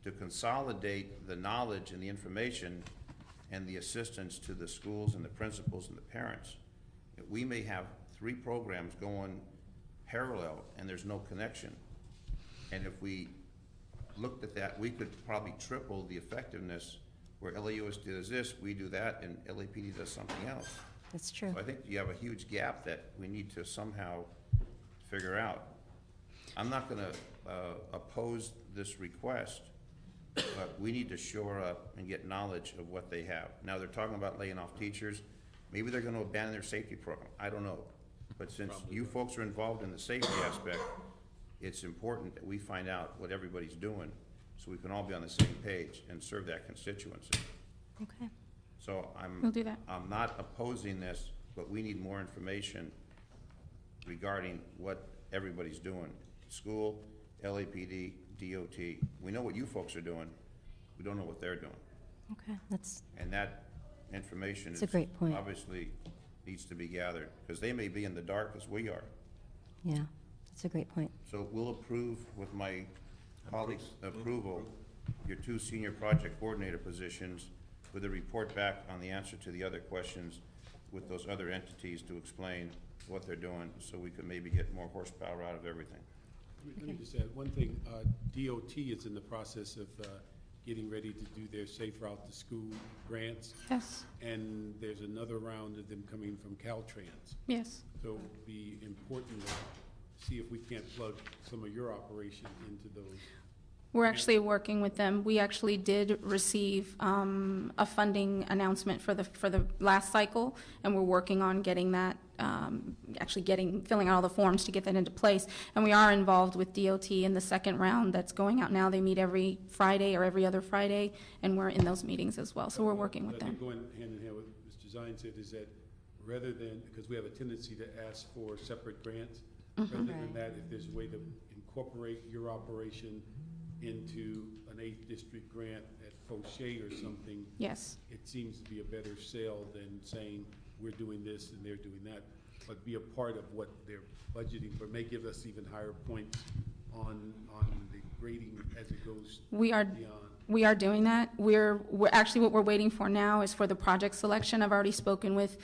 to consolidate the knowledge and the information and the assistance to the schools and the principals and the parents. We may have 3 programs going parallel and there's no connection. And if we looked at that, we could probably triple the effectiveness where LAUSD does this, we do that, and LAPD does something else. That's true. So I think you have a huge gap that we need to somehow figure out. I'm not gonna oppose this request, but we need to shore up and get knowledge of what they have. Now, they're talking about laying off teachers. Maybe they're gonna abandon their safety program. I don't know. But since you folks are involved in the safety aspect, it's important that we find out what everybody's doing so we can all be on the same page and serve that constituency. Okay. So We'll do that. I'm not opposing this, but we need more information regarding what everybody's doing. School, LAPD, DOT. We know what you folks are doing. We don't know what they're doing. Okay, that's, And that information It's a great point. obviously needs to be gathered, because they may be in the dark as we are. yeah, That's a great point. So we'll approve with my colleagues' approval, your 2 senior project coordinator positions with a report back on the answer to the other questions with those other entities to explain what they're doing, so we could maybe get more horsepower out of everything. Let me just add one thing. DOT is in the process of getting ready to do their Safe Route to School grants, Yes, and there's another round of them coming from Caltrans. yes. So it'll be important to see if we can't plug some of your operation into those. We're actually working with them. We actually did receive a funding announcement for the last cycle, and we're working on getting that, filling out all the forms to get that into place. And we are involved with DOT in the second round that's going out now. They meet every Friday or every other Friday, and we're in those meetings as well. So we're working with I think them. going hand in hand with Mr. Zine said is that rather than, because we have a tendency to ask for separate grants, rather than that, if there's a way to incorporate your operation into an 8th district grant at Fauché or something, Yes, it seems to be a better sale than saying, we're doing this and they're doing that, but be a part of what they're budgeting, but may give us even higher points on the grading as it goes we are. beyond. We are doing that. We're actually, what we're waiting for now is for the project selection. I've already spoken with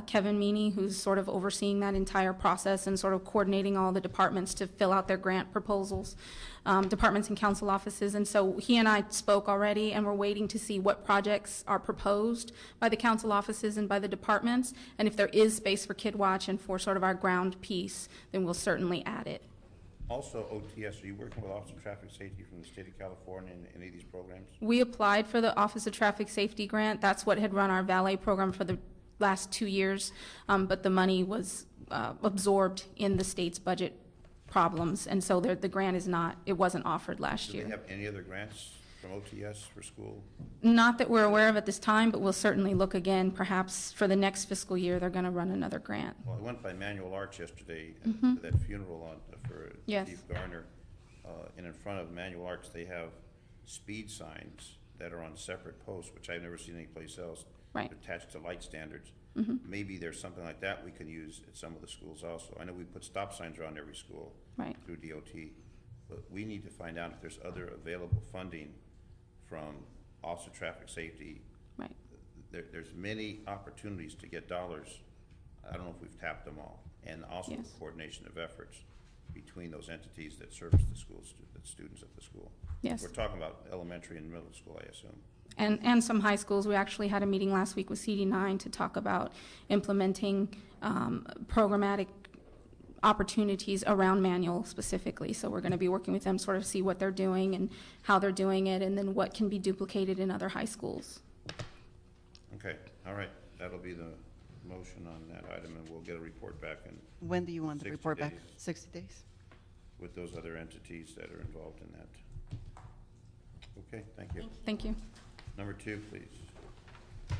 Kevin Meany, who's sort of overseeing that entire process and sort of coordinating all the departments to fill out their grant proposals, departments and council offices. And so he and I spoke already, and we're waiting to see what projects are proposed by the council offices and by the departments. And if there is space for Kid Watch and for sort of our ground piece, then we'll certainly add it. Also, OTS, are you working with Office of Traffic Safety from the state of California in any of these programs? We applied for the Office of Traffic Safety grant. That's what had run our valet program for the last 2 years, but the money was absorbed in the state's budget problems, and so the grant is not, it wasn't offered last Do they year. have any other grants from OTS for school? Not that we're aware of at this time, but we'll certainly look again. Perhaps for the next fiscal year, they're going to run another grant. Well, I went by Manual Arts yesterday to that funeral for Yes. Chief Garner, and in front of Manual Arts, they have speed signs that are on separate posts, which I've never seen anyplace else. Right. Attached to light standards. Maybe there's something like that we can use at some of the schools also. I know we put stop signs around every school Right. through DOT, but we need to find out if there's other available funding from Office of Traffic Safety. Right. There's many opportunities to get dollars. I don't know if we've tapped them all. And also Yes. the coordination of efforts between those entities that service the schools, the students at the school. Yes. We're talking about elementary and middle school, I assume. And some high schools. We actually had a meeting last week with CD9 to talk about implementing programmatic opportunities around manual specifically. So we're going to be working with them, sort of see what they're doing and how they're doing it, and then what can be duplicated in other high schools. Okay, all right. That'll be the motion on that item, and we'll get a report back in When do you want the 60 report back? days. 60 days? with those other entities that are involved in that. Okay, thank you. Thank you. Number 2, please.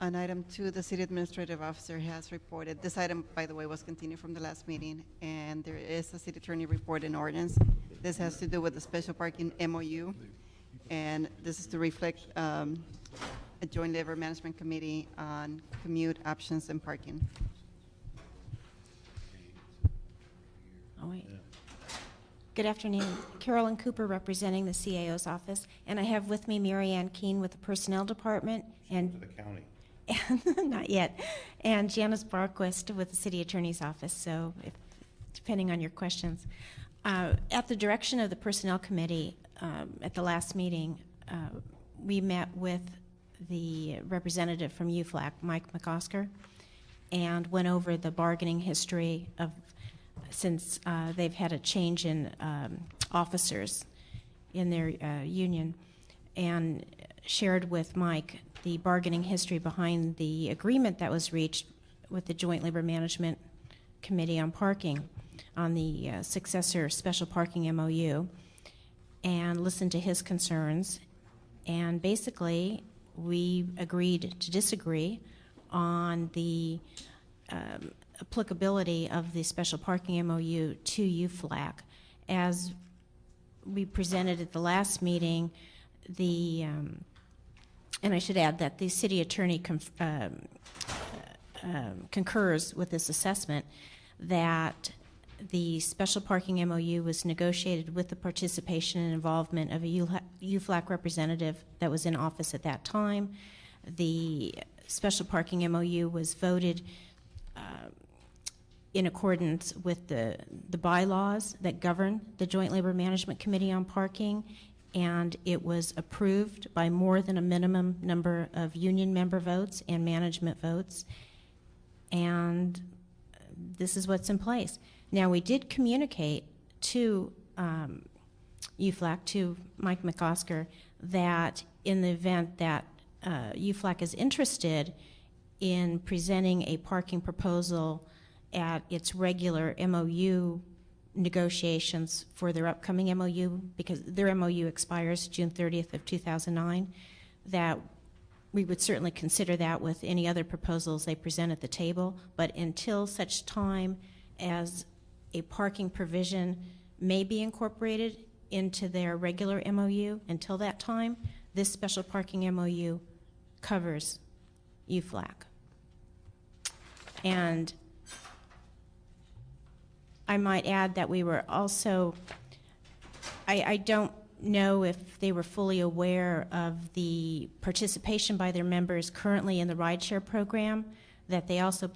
On item 2, the city administrative officer has reported, this item, by the way, was continued from the last meeting, and there is a city attorney report in ordinance. This has to do with the special parking MOU, and this is to reflect a joint labor management committee on commute options and parking. Oh, wait. Good afternoon. Carolyn Cooper representing the CAO's office, and I have with me Mary Ann Keene with the Personnel Department, To and the county. not yet, and Janice Barquist with the City Attorney's Office, so depending on your questions. At the direction of the Personnel Committee, at the last meeting, we met with the representative from UFLAC, Mike McOsker, and went over the bargaining history of since they've had a change in officers in their union, and shared with Mike the bargaining history behind the agreement that was reached with the Joint Labor Management Committee on Parking on the successor special parking MOU, and listened to his concerns. And basically, we agreed to disagree on the applicability of the special parking MOU to UFLAC. As we presented at the last meeting, the and I should add that the city attorney concurs with this assessment, that the special parking MOU was negotiated with the participation and involvement of a UFLAC representative that was in office at that time. The special parking MOU was voted in accordance with the bylaws that govern the Joint Labor Management Committee on Parking, and it was approved by more than a minimum number of union member votes and management votes, and this is what's in place. Now, we did communicate to UFLAC, to Mike McOsker, that in the event that UFLAC is interested in presenting a parking proposal at its regular MOU negotiations for their upcoming MOU, because their MOU expires June 30th of 2009, that we would certainly consider that with any other proposals they present at the table. But until such time as a parking provision may be incorporated into their regular MOU, until that time, this special parking MOU covers UFLAC. And I might add that we were also, I don't know if they were fully aware of the participation by their members currently in the rideshare program, that they also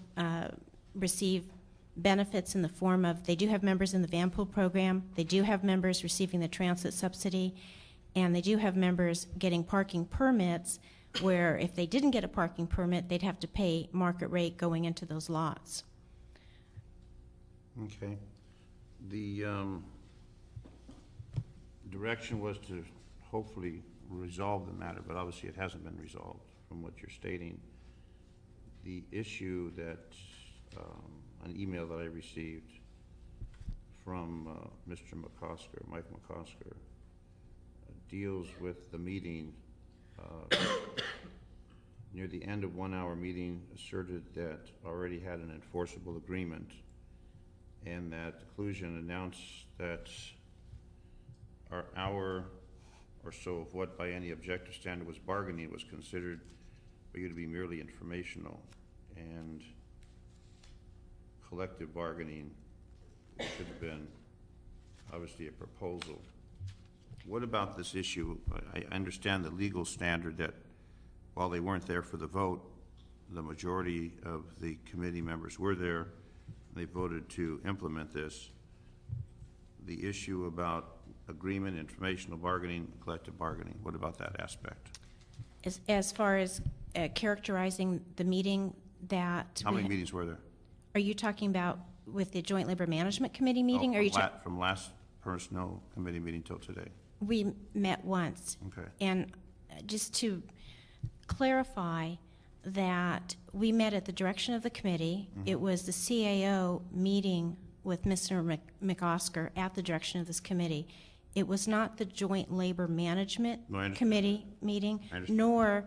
receive benefits in the form of, they do have members in the van pool program, they do have members receiving the transit subsidy, and they do have members getting parking permits, where if they didn't get a parking permit, they'd have to pay market rate going into those lots. Okay. The direction was to hopefully resolve the matter, but obviously it hasn't been resolved from what you're stating. The issue that, an email that I received from Mr. McOsker, Mike McOsker, deals with the meeting near the end of 1 hour meeting, asserted that already had an enforceable agreement, and that the conclusion announced that our hour or so of what by any objective standard was bargaining was considered for you to be merely informational, and collective bargaining should have been obviously a proposal. What about this issue? I understand the legal standard that while they weren't there for the vote, the majority of the committee members were there. They voted to implement this. The issue about agreement, informational bargaining, collective bargaining, what about that aspect? As far as characterizing the meeting that... How many meetings were there? Are you talking about with the Joint Labor Management Committee meeting? No, from last personnel committee meeting till today. We met once. Okay. And just to clarify that we met at the direction of the committee. Mm-hmm. It was the CAO meeting with Mr. McOsker at the direction of this committee. It was not the Joint Labor Management Committee meeting, nor,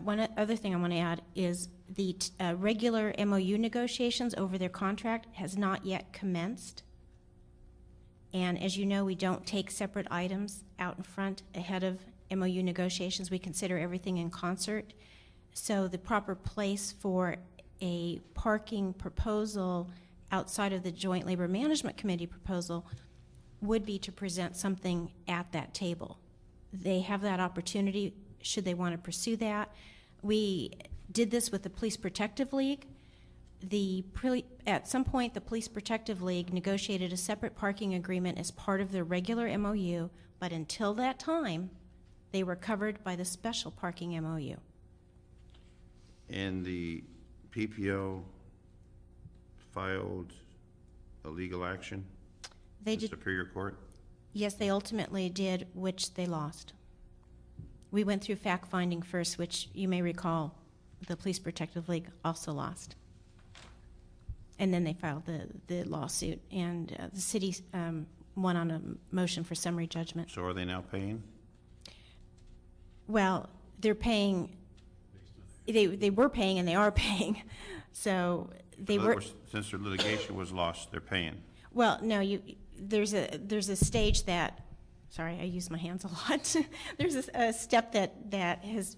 one other thing I want to add is the regular MOU negotiations over their contract has not yet commenced. And as you know, we don't take separate items out in front ahead of MOU negotiations. We consider everything in concert. So the proper place for a parking proposal outside of the Joint Labor Management Committee proposal would be to present something at that table. They have that opportunity should they want to pursue that. We did this with the Police Protective League. At some point, the Police Protective League negotiated a separate parking agreement as part of their regular MOU, but until that time, they were covered by the special parking MOU. And the PPO filed a legal action? They did. Superior Court? Yes, they ultimately did, which they lost. We went through fact-finding first, which you may recall the Police Protective League also lost. And then they filed the lawsuit, and the city won on a motion for summary judgment. So are they now paying? Well, they're paying, they were paying and they are paying. So they were. Since their litigation was lost, they're paying. Well, no, there's a stage that, sorry, I use my hands a lot. There's a step that has,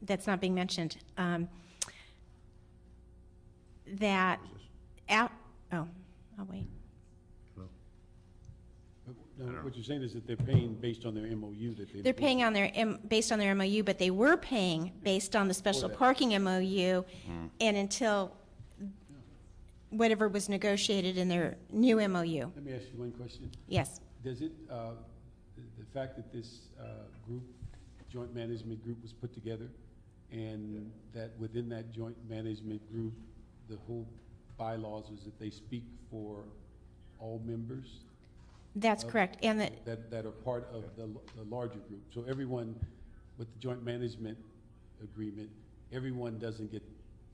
that's not being mentioned. That Oh, I'll wait. No, what you're saying is that they're paying based on their MOU that they. They're paying on their, based on their MOU, but they were paying based on the special that. parking MOU, and until whatever was negotiated in their new MOU. Let me ask you one question. Yes. Does it, the fact that this group, joint management group was put together, and that within that joint management group, the whole bylaws is that they speak for all members? That's correct, and That are part of the larger group. So everyone with the joint management agreement, everyone doesn't get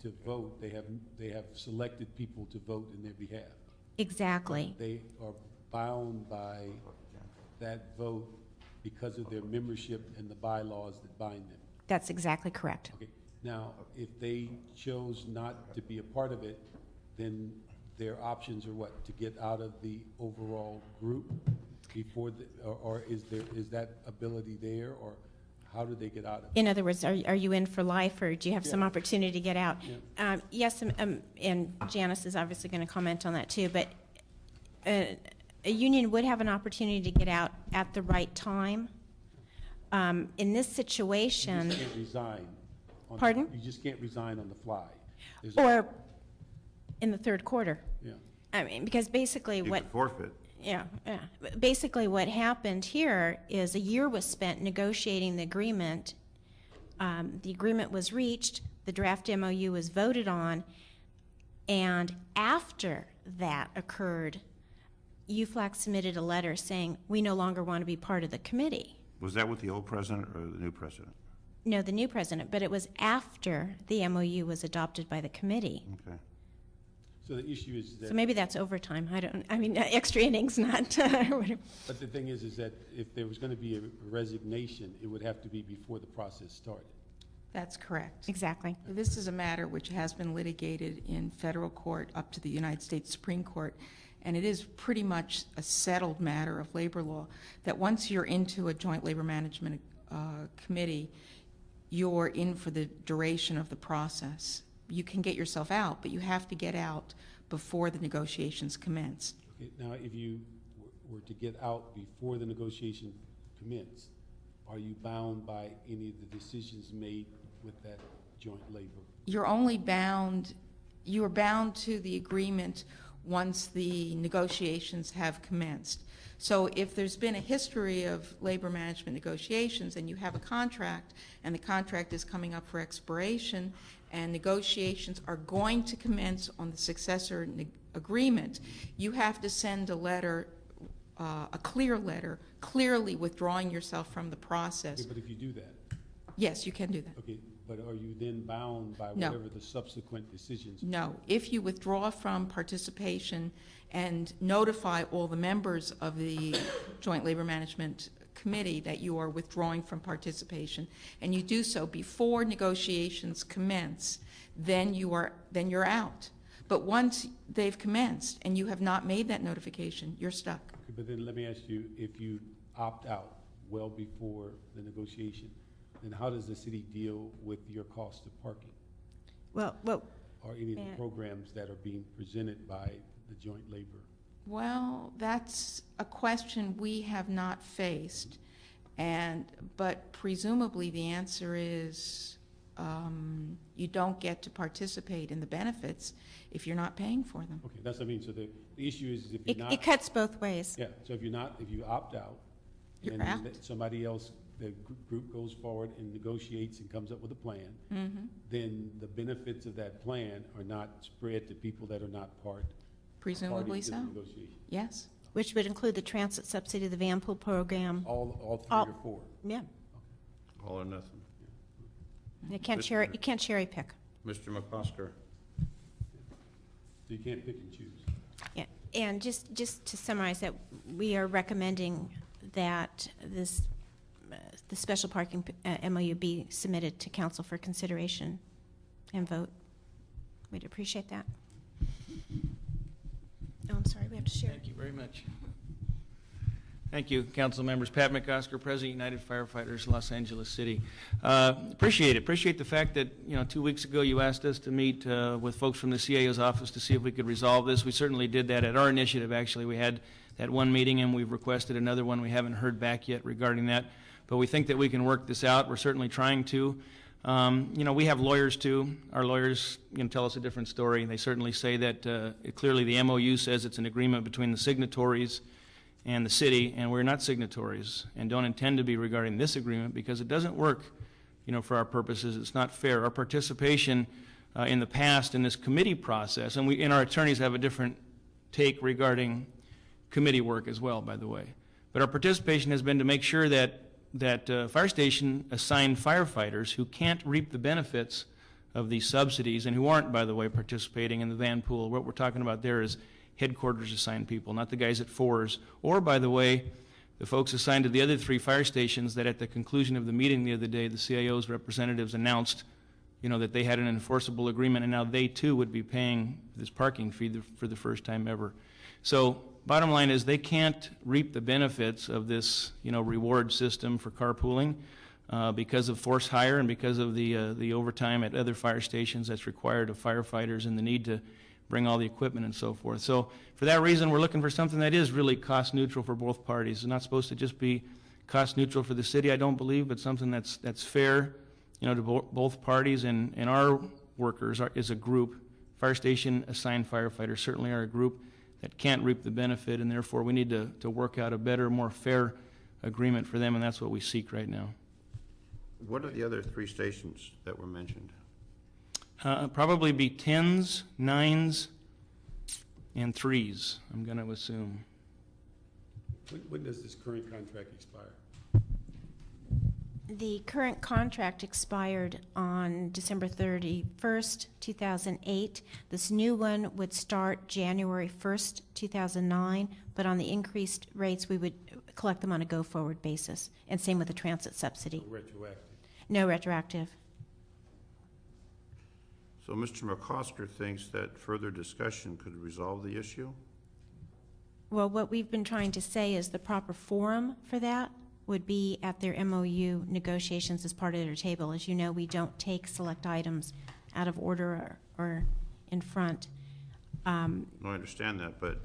to vote. They have selected people to vote in their behalf. exactly. They are bound by that vote because of their membership and the bylaws that bind them. That's exactly correct. Okay. Now, if they chose not to be a part of it, then their options are what? To get out of the overall group before, or is that ability there, or how do they get out of it? In other words, are you in for life, or do you have some Yeah. opportunity to get out? Yeah. Yes, and Janice is obviously going to comment on that too, but a union would have an opportunity to get out at the right time. In this You situation, just can't resign. Pardon? You just can't resign on the fly. There's or in the third quarter. Yeah. I mean, because basically You what, could forfeit. yeah. Basically what happened here is a year was spent negotiating the agreement. The agreement was reached, the draft MOU was voted on, and after that occurred, UFLAC submitted a letter saying, we no longer want to be part of the committee. Was that with the old president or the new president? No, the new president, but it was after the MOU was adopted by the committee. Okay. So the issue is that. So maybe that's overtime. I mean, extra innings, not, whatever. But the thing is that if there was going to be a resignation, it would have to be before the process started. That's correct. Exactly. This is a matter which has been litigated in federal court up to the United States Supreme Court, and it is pretty much a settled matter of labor law that once you're into a joint labor management committee, you're in for the duration of the process. You can get yourself out, but you have to get out before the negotiations commence. Okay, now, if you were to get out before the negotiation commenced, are you bound by any of the decisions made with that joint labor? You're only bound, you are bound to the agreement once the negotiations have commenced. So if there's been a history of labor management negotiations and you have a contract and the contract is coming up for expiration and negotiations are going to commence on the successor agreement, you have to send a letter, a clear letter, clearly withdrawing yourself from the process. Okay, but if you do that, Yes, you can do that. okay, but are you then bound by No. whatever the subsequent decisions? No, if you withdraw from participation and notify all the members of the Joint Labor Management Committee that you are withdrawing from participation, and you do so before negotiations commence, then you're out. But once they've commenced and you have not made that notification, you're stuck. Okay, but then let me ask you, if you opt out well before the negotiation, then how does the city deal with your cost of parking? Well, Or any of the Matt. programs that are being presented by the joint labor? Well, that's a question we have not faced, but presumably the answer is you don't get to participate in the benefits if you're not paying for them. Okay, that's what I mean, so the issue is if you're it not. cuts both ways. Yeah, so if you opt out, You're and out. then somebody else, the group goes forward and negotiates and comes up with a plan, Mm-hmm. then the benefits of that plan are not spread to people that are not party Presumably to the so, negotiation. yes. Which would include the transit subsidy, the van pool program. All three All- or four. Yeah, All or nothing. you can't cherry pick. Mr. McCosker? So you can't pick and choose. Yeah, and just to summarize that, we are recommending that the special parking MOU be submitted to council for consideration and vote. We'd appreciate that. Oh, I'm sorry, we have to share. Thank you very much. Thank you, council members. Pat McOsker, President, United Firefighters, Los Angeles City. Appreciate it. Appreciate the fact that, 2 weeks ago you asked us to meet with folks from the CAO's office to see if we could resolve this. We certainly did that at our initiative, actually. We had that one meeting and we've requested another one. We haven't heard back yet regarding that, but we think that we can work this out. We're certainly trying to. We have lawyers too. Our lawyers tell us a different story. They certainly say that clearly the MOU says it's an agreement between the signatories and the city, and we're not signatories and don't intend to be regarding this agreement because it doesn't work, for our purposes. It's not fair. Our participation in the past in this committee process, and our attorneys have a different take regarding committee work as well, by the way. But our participation has been to make sure that fire station assigned firefighters who can't reap the benefits of these subsidies and who aren't, by the way, participating in the van pool. What we're talking about there is headquarters assigned people, not the guys at fours, or, by the way, the folks assigned to the other 3 fire stations that at the conclusion of the meeting the other day, the CAO's representatives announced, that they had an enforceable agreement and now they too would be paying this parking fee for the first time ever. So bottom line is they can't reap the benefits of this, reward system for carpooling because of forced hire and because of the overtime at other fire stations that's required of firefighters and the need to bring all the equipment and so forth. So for that reason, we're looking for something that is really cost neutral for both parties. It's not supposed to just be cost neutral for the city, I don't believe, but something that's fair, to both parties. And our workers is a group. Fire station assigned firefighters certainly are a group that can't reap the benefit, and therefore we need to work out a better, more fair agreement for them, and that's what we seek right now. What are the other 3 stations that were mentioned? Probably be 10s, 9s, and 3s, I'm going to assume. When does this current contract expire? The current contract expired on December 31st, 2008. This new one would start January 1st, 2009, but on the increased rates, we would collect them on a go-forward basis, and same with the transit subsidy. No retroactive? No retroactive. So Mr. McOsker thinks that further discussion could resolve the issue? Well, what we've been trying to say is the proper forum for that would be at their MOU negotiations as part of their table. As you know, we don't take select items out of order or in front. No, I understand that, but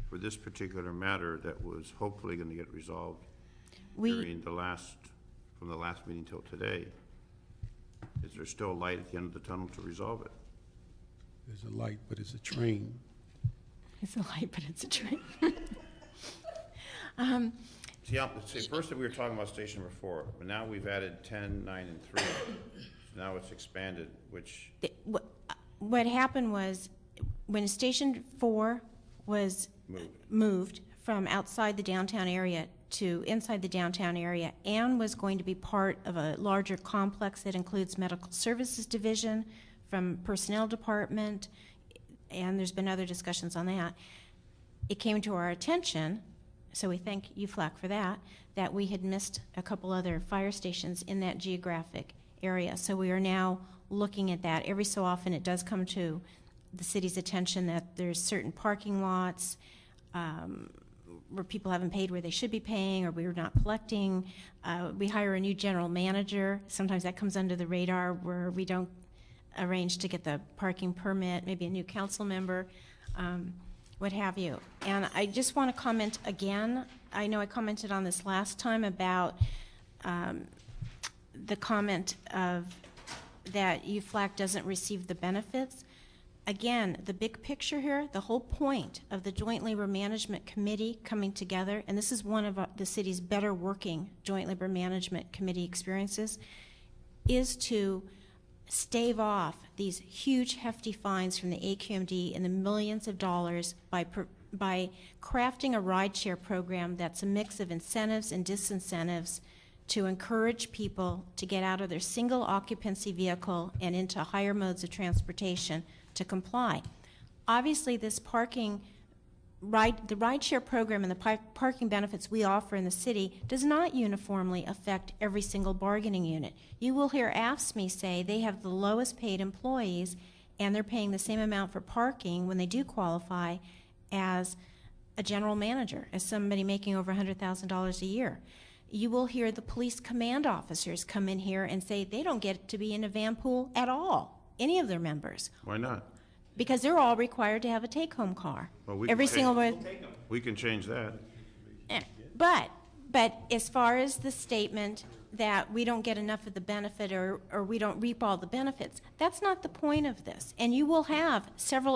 for this particular matter that was hopefully going to get resolved from the last meeting till today, is there still light at the end of the tunnel to resolve it? There's a light, but it's a train. It's a light, but it's a train. See, first we were talking about station number 4, but now we've added 10, 9, and 3. So now it's expanded, which... What happened was when Station 4 was moved from outside the downtown area to inside the downtown area and was going to be part of a larger complex that includes medical services division from personnel department, and there's been other discussions on that. It came to our attention, so we thank UFLAC for that we had missed a couple other fire stations in that geographic area. So we are now looking at that. Every so often it does come to the city's attention that there's certain parking lots where people haven't paid where they should be paying, or we're not collecting. We hire a new general manager. Sometimes that comes under the radar where we don't arrange to get the parking permit, maybe a new council member, what have you. And I just want to comment again. I know I commented on this last time about the comment of that UFLAC doesn't receive the benefits. Again, the big picture here, the whole point of the Joint Labor Management Committee coming together, and this is one of the city's better working Joint Labor Management Committee experiences, is to stave off these huge hefty fines from the AQMD in the millions of dollars by crafting a rideshare program that's a mix of incentives and disincentives to encourage people to get out of their single occupancy vehicle and into higher modes of transportation to comply. Obviously, this the rideshare program and the parking benefits we offer in the city does not uniformly affect every single bargaining unit. You will hear AFSCME say they have the lowest paid employees and they're paying the same amount for parking when they do qualify as a general manager, as somebody making over $100,000 a year. You will hear the police command officers come in here and say they don't get to be in a van pool at all, any of their members, Why not? because they're all required to have a take-home car. Well, we Every can single change- one. We can change that. But as far as the statement that we don't get enough of the benefit or we don't reap all the benefits, that's not the point of this. And you will have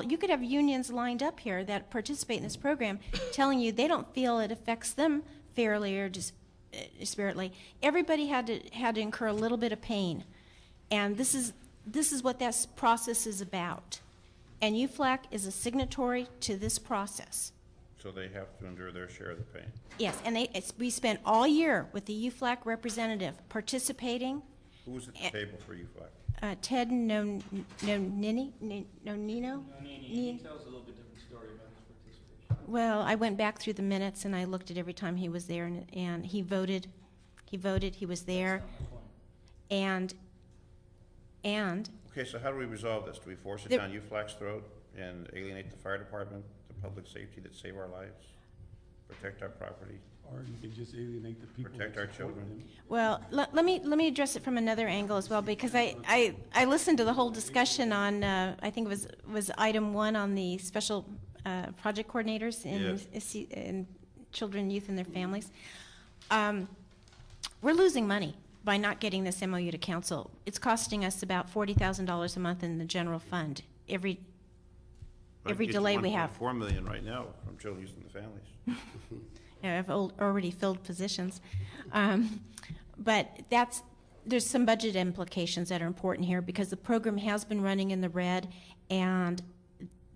you could have unions lined up here that participate in this program telling you they don't feel it affects them fairly or disparately. Everybody had to incur a little bit of pain. And this is what that process is about. And UFLAC is a signatory to this process. So they have to endure their share of the pain. Yes, and we spent all year with the UFLAC representative participating. Who's at the table for UFLAC? Ted Nonino? He tells a little bit different story about his participation. Well, I went back through the minutes and I looked at every time he was there, and he voted. He was there. And Okay, so how do we resolve this? Do we force it There- down UFLAC's throat and alienate the fire department, the public safety that save our lives, protect our property? Or you can just alienate the people. Protect that our support children. them. well, let me address it from another angle as well, because I listened to the whole discussion on I think it was item 1 on the special project coordinators in children, youth, and their families. We're losing money by not getting this MOU to council. It's costing us about $40,000 a month in the general fund every delay we have. $4 million right now from children, youth, and the families. I've already filled positions. But there's some budget implications that are important here because the program has been running in the red, and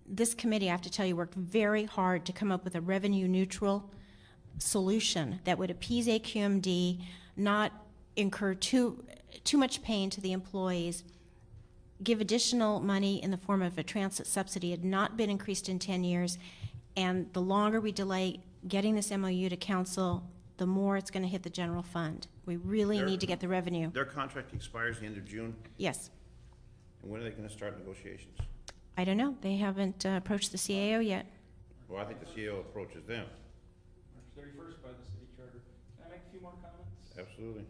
this committee, I have to tell you, worked very hard to come up with a revenue-neutral solution that would appease AQMD, not incur too much pain to the employees, give additional money in the form of a transit subsidy. It had not been increased in 10 years, and the longer we delay getting this MOU to council, the more it's going to hit the general fund. We really need to get the revenue. Their contract expires the end of June, Yes. and when are they going to start negotiations? I don't know. They haven't approached the CAO yet. Well, I think the CEO approaches them. March 31st by the city charter. Can I make a few more comments? Absolutely.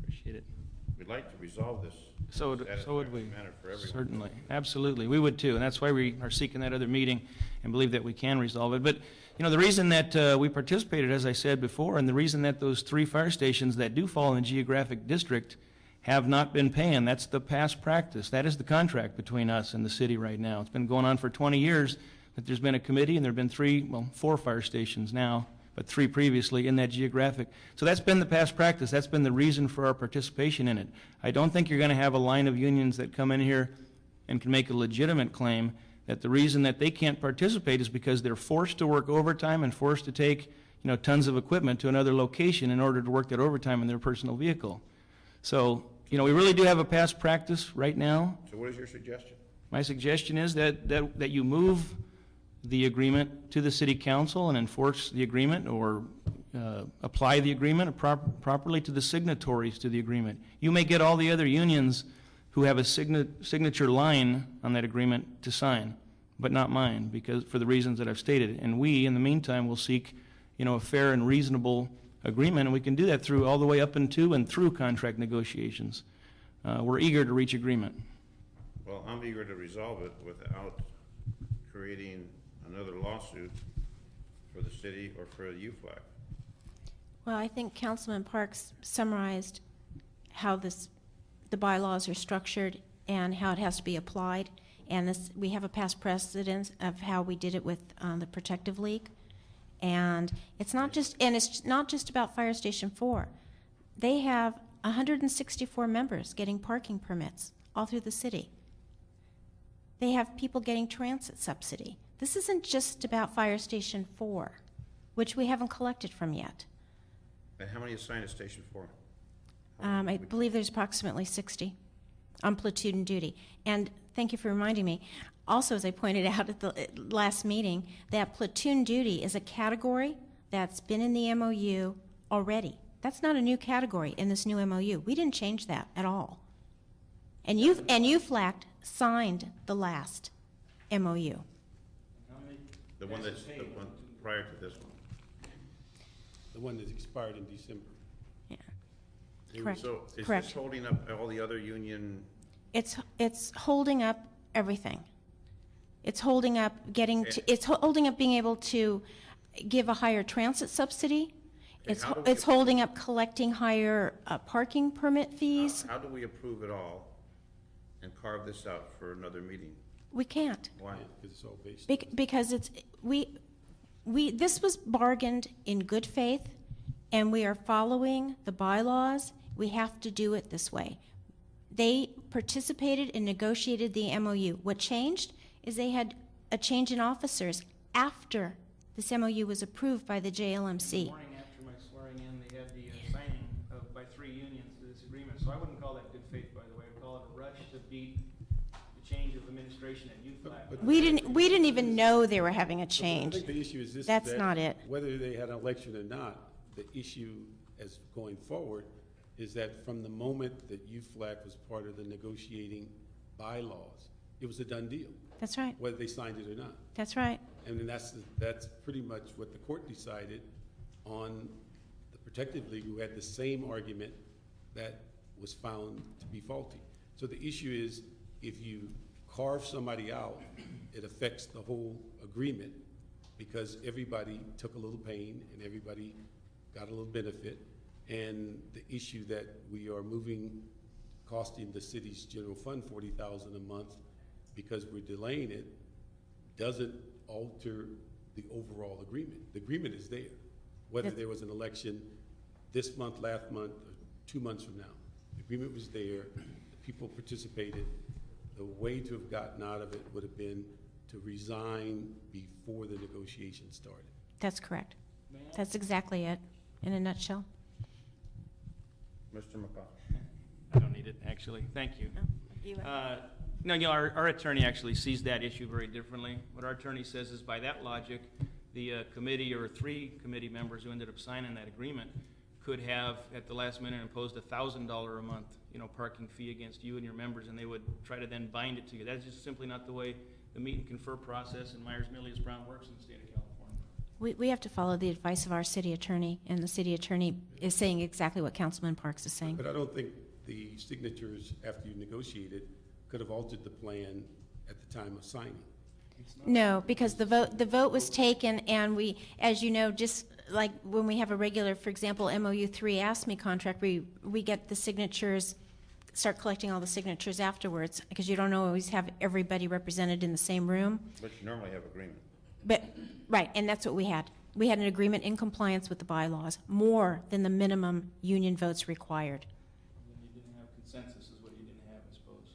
Appreciate it. We'd like to resolve this So would we. satisfactory manner for everyone. Certainly, absolutely. We would too, and that's why we are seeking that other meeting and believe that we can resolve it. But, you know, the reason that we participated, as I said before, and the reason that those 3 fire stations that do fall in the geographic district have not been paying, that's the past practice. That is the contract between us and the city right now. It's been going on for 20 years that there's been a committee, and there have been 4 fire stations now, but 3 previously in that geographic. So that's been the past practice. That's been the reason for our participation in it. I don't think you're going to have a line of unions that come in here and can make a legitimate claim that the reason that they can't participate is because they're forced to work overtime and forced to take, tons of equipment to another location in order to work that overtime in their personal vehicle. So, we really do have a past practice right now. So what is your suggestion? My suggestion is that you move the agreement to the city council and enforce the agreement, or apply the agreement properly to the signatories to the agreement. You may get all the other unions who have a signature line on that agreement to sign, but not mine, because for the reasons that I've stated. And we, in the meantime, will seek, a fair and reasonable agreement, and we can do that through all the way up into and through contract negotiations. We're eager to reach agreement. Well, I'm eager to resolve it without creating another lawsuit for the city or for the UFLAC. Well, I think Councilman Parks summarized how the bylaws are structured and how it has to be applied. And we have a past precedent of how we did it with the Protective League. And it's not just about Fire Station 4. They have 164 members getting parking permits all through the city. They have people getting transit subsidy. This isn't just about Fire Station 4, which we haven't collected from yet. And how many is assigned to Station 4? I believe there's approximately 60 on platoon duty. And thank you for reminding me. Also, as I pointed out at the last meeting, that platoon duty is a category that's been in the MOU already. That's not a new category in this new MOU. We didn't change that at all. And UFLAC signed the last MOU. The one that's, the one prior to this one. The one that expired in December. Yeah. Correct. So is Correct. this holding up all the other union? It's holding up everything. It's holding up holding up being able to give a higher transit subsidy. It's holding up collecting higher parking permit fees. How do we approve it all and carve this out for another meeting? We can't. Why? Because it's all based. Because this was bargained in good faith, and we are following the bylaws. We have to do it this way. They participated and negotiated the MOU. What changed is they had a change in officers after this MOU was approved by the JLMC. Morning after my swearing in, they had the signing by 3 unions to this agreement. So I wouldn't call that good faith, by the way. I'd call it a rush to beat the change of administration at UFLAG. We didn't even know they were having a I change. think the issue is this. That's that not it. Whether they had an election or not, the issue as going forward is that from the moment that UFLAG was part of the negotiating bylaws, it was a done deal, That's right. whether they signed it or not. That's right. And then that's pretty much what the court decided on the protective league, who had the same argument that was found to be faulty. So the issue is, if you carve somebody out, it affects the whole agreement, because everybody took a little pain and everybody got a little benefit. And the issue that we are moving, costing the city's general fund $40,000 a month because we're delaying it, doesn't alter the overall agreement. The agreement is there, whether there was an election this month, last month, or 2 months from now. The agreement was there, the people participated. The way to have gotten out of it would have been to resign before the negotiations started. That's correct. That's exactly it, in a nutshell. Mr. McCall? I don't need it, actually. Thank you. No, our attorney actually sees that issue very differently. What our attorney says is, by that logic, the committee, or 3 committee members who ended up signing that agreement, could have, at the last minute, imposed $1,000 a month, parking fee against you and your members, and they would try to then bind it to you. That's just simply not the way the meet and confer process in Myers-Milius-Brown works in the state of California. We have to follow the advice of our city attorney, and the city attorney is saying exactly what Councilman Parks is saying. But I don't think the signatures, after you negotiated, could have altered the plan at the time of signing. No, because the vote was taken, and we, as you know, just like when we have a regular, for example, MOU 3 ASME contract, we get the signatures, start collecting all the signatures afterwards, because you don't always have everybody represented in the same room. But you normally have agreement. But, right, and that's what we had. We had an agreement in compliance with the bylaws, more than the minimum union votes required. And you didn't have consensus is what you didn't have, I suppose.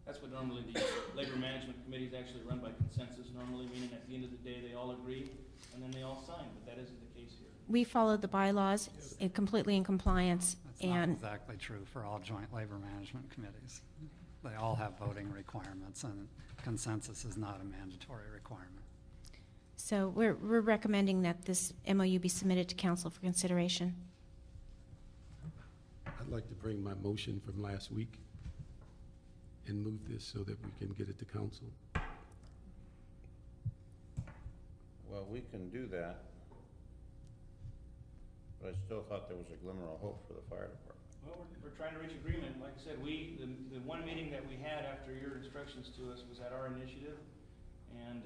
That's what normally the labor management committees actually run by consensus, normally, meaning at the end of the day, they all agree, and then they all sign, but that isn't the case here. We followed the bylaws completely in compliance, That's not and exactly true for all joint labor management committees. They all have voting requirements, and consensus is not a mandatory requirement. so we're recommending that this MOU be submitted to council for consideration. I'd like to bring my motion from last week and move this so that we can get it to council. Well, we can do that, but I still thought there was a glimmer of hope for the fire department. Well, we're trying to reach agreement. Like I said, the one meeting that we had after your instructions to us was at our initiative, and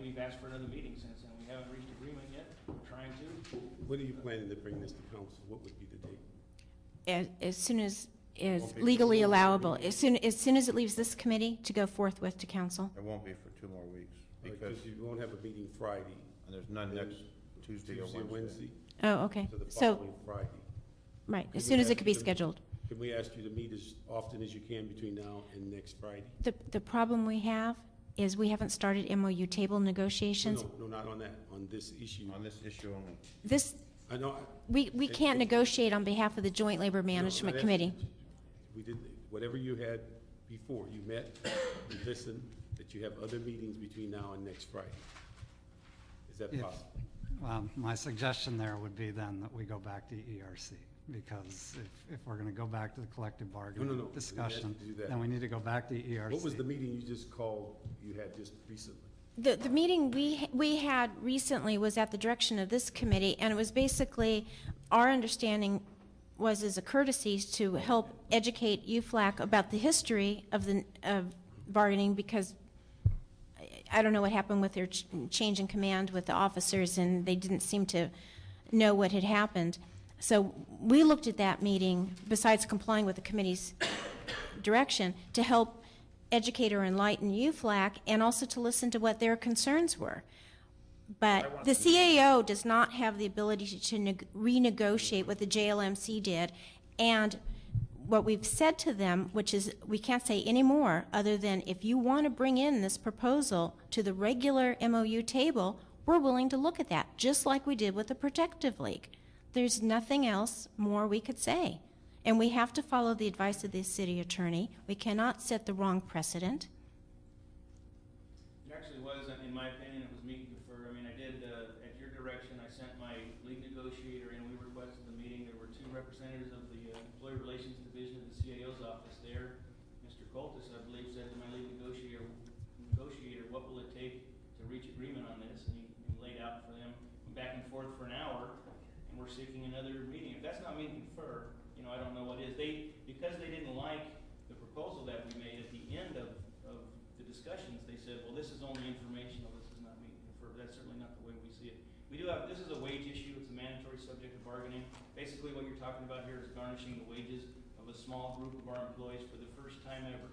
we've asked for another meeting since then. We haven't reached agreement yet. We're trying to. When are you planning to bring this to council? What would be the date? As soon as is legally allowable, as soon as it leaves this committee to go forthwith to council. It won't be for 2 more weeks, because, Because you won't have a meeting Friday, and there's none next Tuesday or Wednesday. Oh, okay. so the So, following Friday. right, Could as we soon as it ask could be you to- scheduled. Can we ask you to meet as often as you can between now and next Friday? The problem we have is we haven't started MOU table negotiations. No, not on that, on this issue. On this issue only. This, I know. we can't negotiate on behalf of the Joint Labor Management No, Committee. We did, whatever you had before, you met, you listened, that you have other meetings between now and next Friday. Is that If- possible? My suggestion there would be then that we go back to ERC, because if we're going to go back to the collective bargaining no. discussion, We have to do that. then we need to go back to ERC. What was the meeting you just called, you had just recently? The meeting we had recently was at the direction of this committee, and it was basically, our understanding was as a courtesy to help educate UFLAC about the history of bargaining, because I don't know what happened with their change in command with the officers, and they didn't seem to know what had happened. So we looked at that meeting, besides complying with the committee's direction, to help educate or enlighten UFLAC, and also to listen to what their concerns were. But the CAO does not have the ability to renegotiate what the JLMC did, and what we've said to them, which is we can't say any more other than if you want to bring in this proposal to the regular MOU table, we're willing to look at that, just like we did with the Protective League. There's nothing else more we could say. And we have to follow the advice of the city attorney. We cannot set the wrong precedent. It actually was, in my opinion, it was meet and confer. I mean, I did, at your direction, I sent my lead negotiator in, we requested the meeting. There were 2 representatives of the Employee Relations Division of the CAO's office there. Mr. Coltis, I believe, said to my lead negotiator, what will it take to reach agreement on this? And he laid out for them, back and forth for an hour, and we're seeking another meeting. If that's not meet and confer, I don't know what is. Because they didn't like the proposal that we made at the end of the discussions, they said, well, this is only informational, this is not meet and confer. But that's certainly not the way we see it. We do have, this is a wage issue, it's a mandatory subject of bargaining. Basically what you're talking about here is garnishing the wages of a small group of our employees for the first time ever.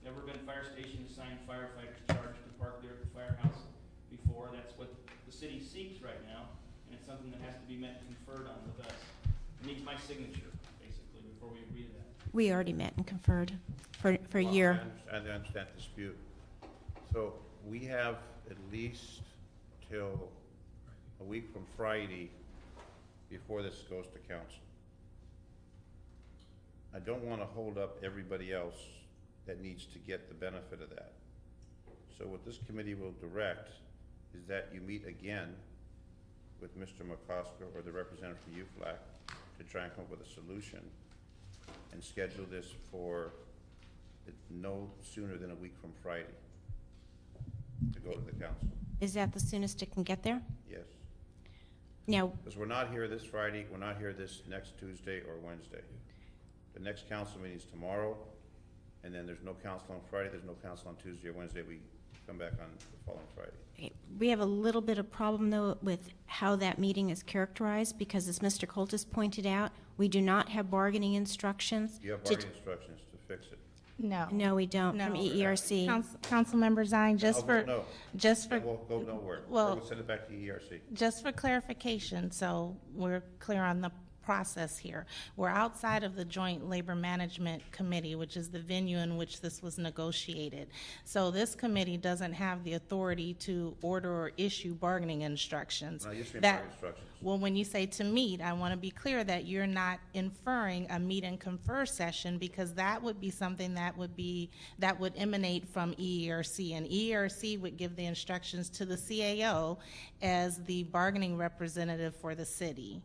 Never been fire station assigned firefighters charged to park there at the firehouse before. That's what the city seeks right now, and it's something that has to be met and conferred on with us. It needs my signature, basically, before we agree to that. We already met and conferred for a year. I understand the dispute. So we have at least till a week from Friday before this goes to council. I don't want to hold up everybody else that needs to get the benefit of that. So what this committee will direct is that you meet again with Mr. McCosker or the representative for UFLAC to try and come up with a solution and schedule this for no sooner than a week from Friday to go to the council. Is that the soonest it can get there? Yes. Now, Because we're not here this Friday, we're not here this next Tuesday or Wednesday. The next council meeting is tomorrow, and then there's no council on Friday, there's no council on Tuesday or Wednesday. We come back on the following Friday. okay, we have a little bit of problem, though, with how that meeting is characterized, because as Mr. Coltis pointed out, we do not have bargaining instructions. You have to- bargaining instructions to fix it. No. No, we don't, from No. EERC. Councilmember Zine, I'll vote no. just for, It won't go nowhere. well- We'll send it back to ERC. Just for clarification, so we're clear on the process here. We're outside of the Joint Labor Management Committee, which is the venue in which this was negotiated. So this committee doesn't have the authority to order or issue bargaining instructions. No, you just mean That- bargaining instructions. Well, when you say to meet, I want to be clear that you're not inferring a meet and confer session, because that would be something that would emanate from EERC, and EERC would give the instructions to the CAO as the bargaining representative for the city.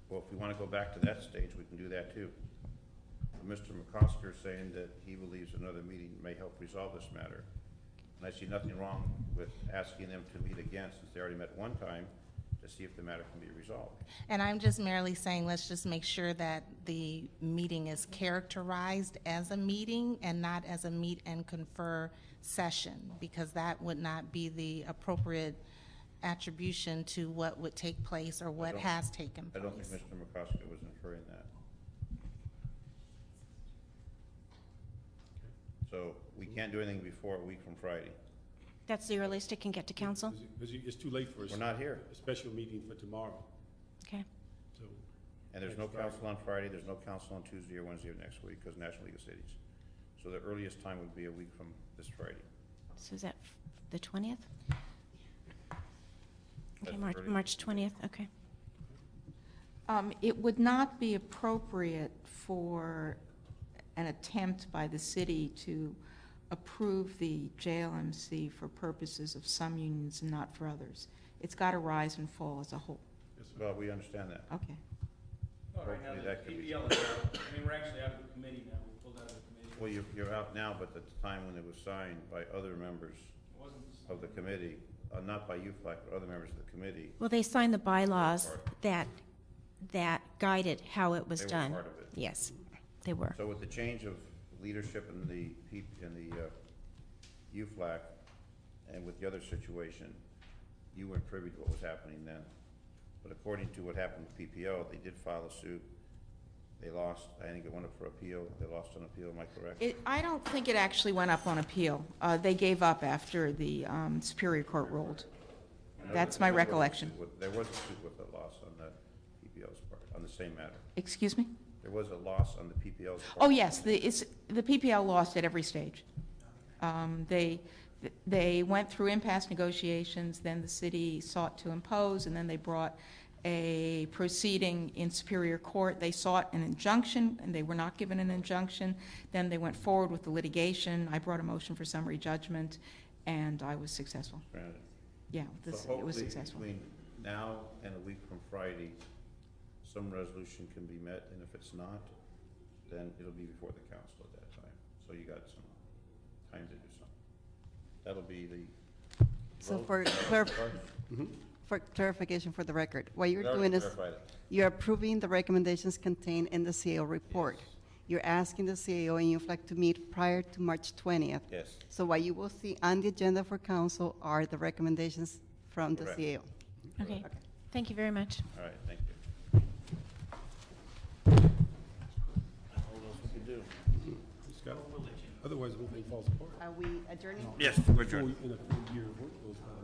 Well, if we want to go back to that stage, we can do that too. Mr. McCosker is saying that he believes another meeting may help resolve this matter. And I see nothing wrong with asking them to meet again, since they already met one time, to see if the matter can be resolved. And I'm just merely saying, let's just make sure that the meeting is characterized as a meeting and not as a meet and confer session, because that would not be the appropriate attribution to what would take place or what has taken I place. don't think Mr. McCosker was inferring that. So we can't do anything before a week from Friday. That's the earliest it can get to council? Because it's too late for us. We're not here. A special meeting for tomorrow, Okay. so. And there's no council on Friday, there's no council on Tuesday or Wednesday of next week, because National League of Cities. So the earliest time would be a week from this Friday. So is that the 20th? Okay, That's early. March 20th, okay. It would not be appropriate for an attempt by the city to approve the JLMC for purposes of some unions and not for others. It's got to rise and fall as a whole. Well, we understand that. Okay. Well, right now, Hopefully the that can be- PPL is out. I mean, we're actually out of the committee now. We pulled out of the committee. Well, you're out now, but at the time when it was signed by other members of the committee, not by UFLAC, but other members of the committee. Well, they signed the bylaws that guided how it was They were done. part of it. Yes, they were. So with the change of leadership in the UFLAC and with the other situation, you weren't privy to what was happening then. But according to what happened with PPO, they did file a suit. They lost, I think it went up for appeal. They lost on appeal, am I correct? I don't think it actually went up on appeal. They gave up after the Superior Court ruled. That's my recollection. There was a suit with a loss on the PPO's part, on the same matter. Excuse me? There was a loss on the PPO's part. Oh, yes, the PPL lost at every stage. They went through impasse negotiations, then the city sought to impose, and then they brought a proceeding in Superior Court. They sought an injunction, and they were not given an injunction. Then they went forward with the litigation. I brought a motion for summary judgment, and I was successful. Granted. Yeah, So it was hopefully successful. between now and a week from Friday, some resolution can be met, and if it's not, then it'll be before the council at that time. So you got some time to do something. That'll be the So vote. for clarification for the record, what you're We already doing is, clarified it. you're approving the recommendations contained in the CAO report. Yes. You're asking the CAO and UFLAC to meet prior to March 20th. Yes. So what you will see on the agenda for council are the recommendations from the Correct. CAO. Okay, thank you very much. All right, thank you. All else we can do. Scott, otherwise the whole thing falls apart. Are we adjourning? Yes, we're Before adjourned. we- in a full year, work goes by.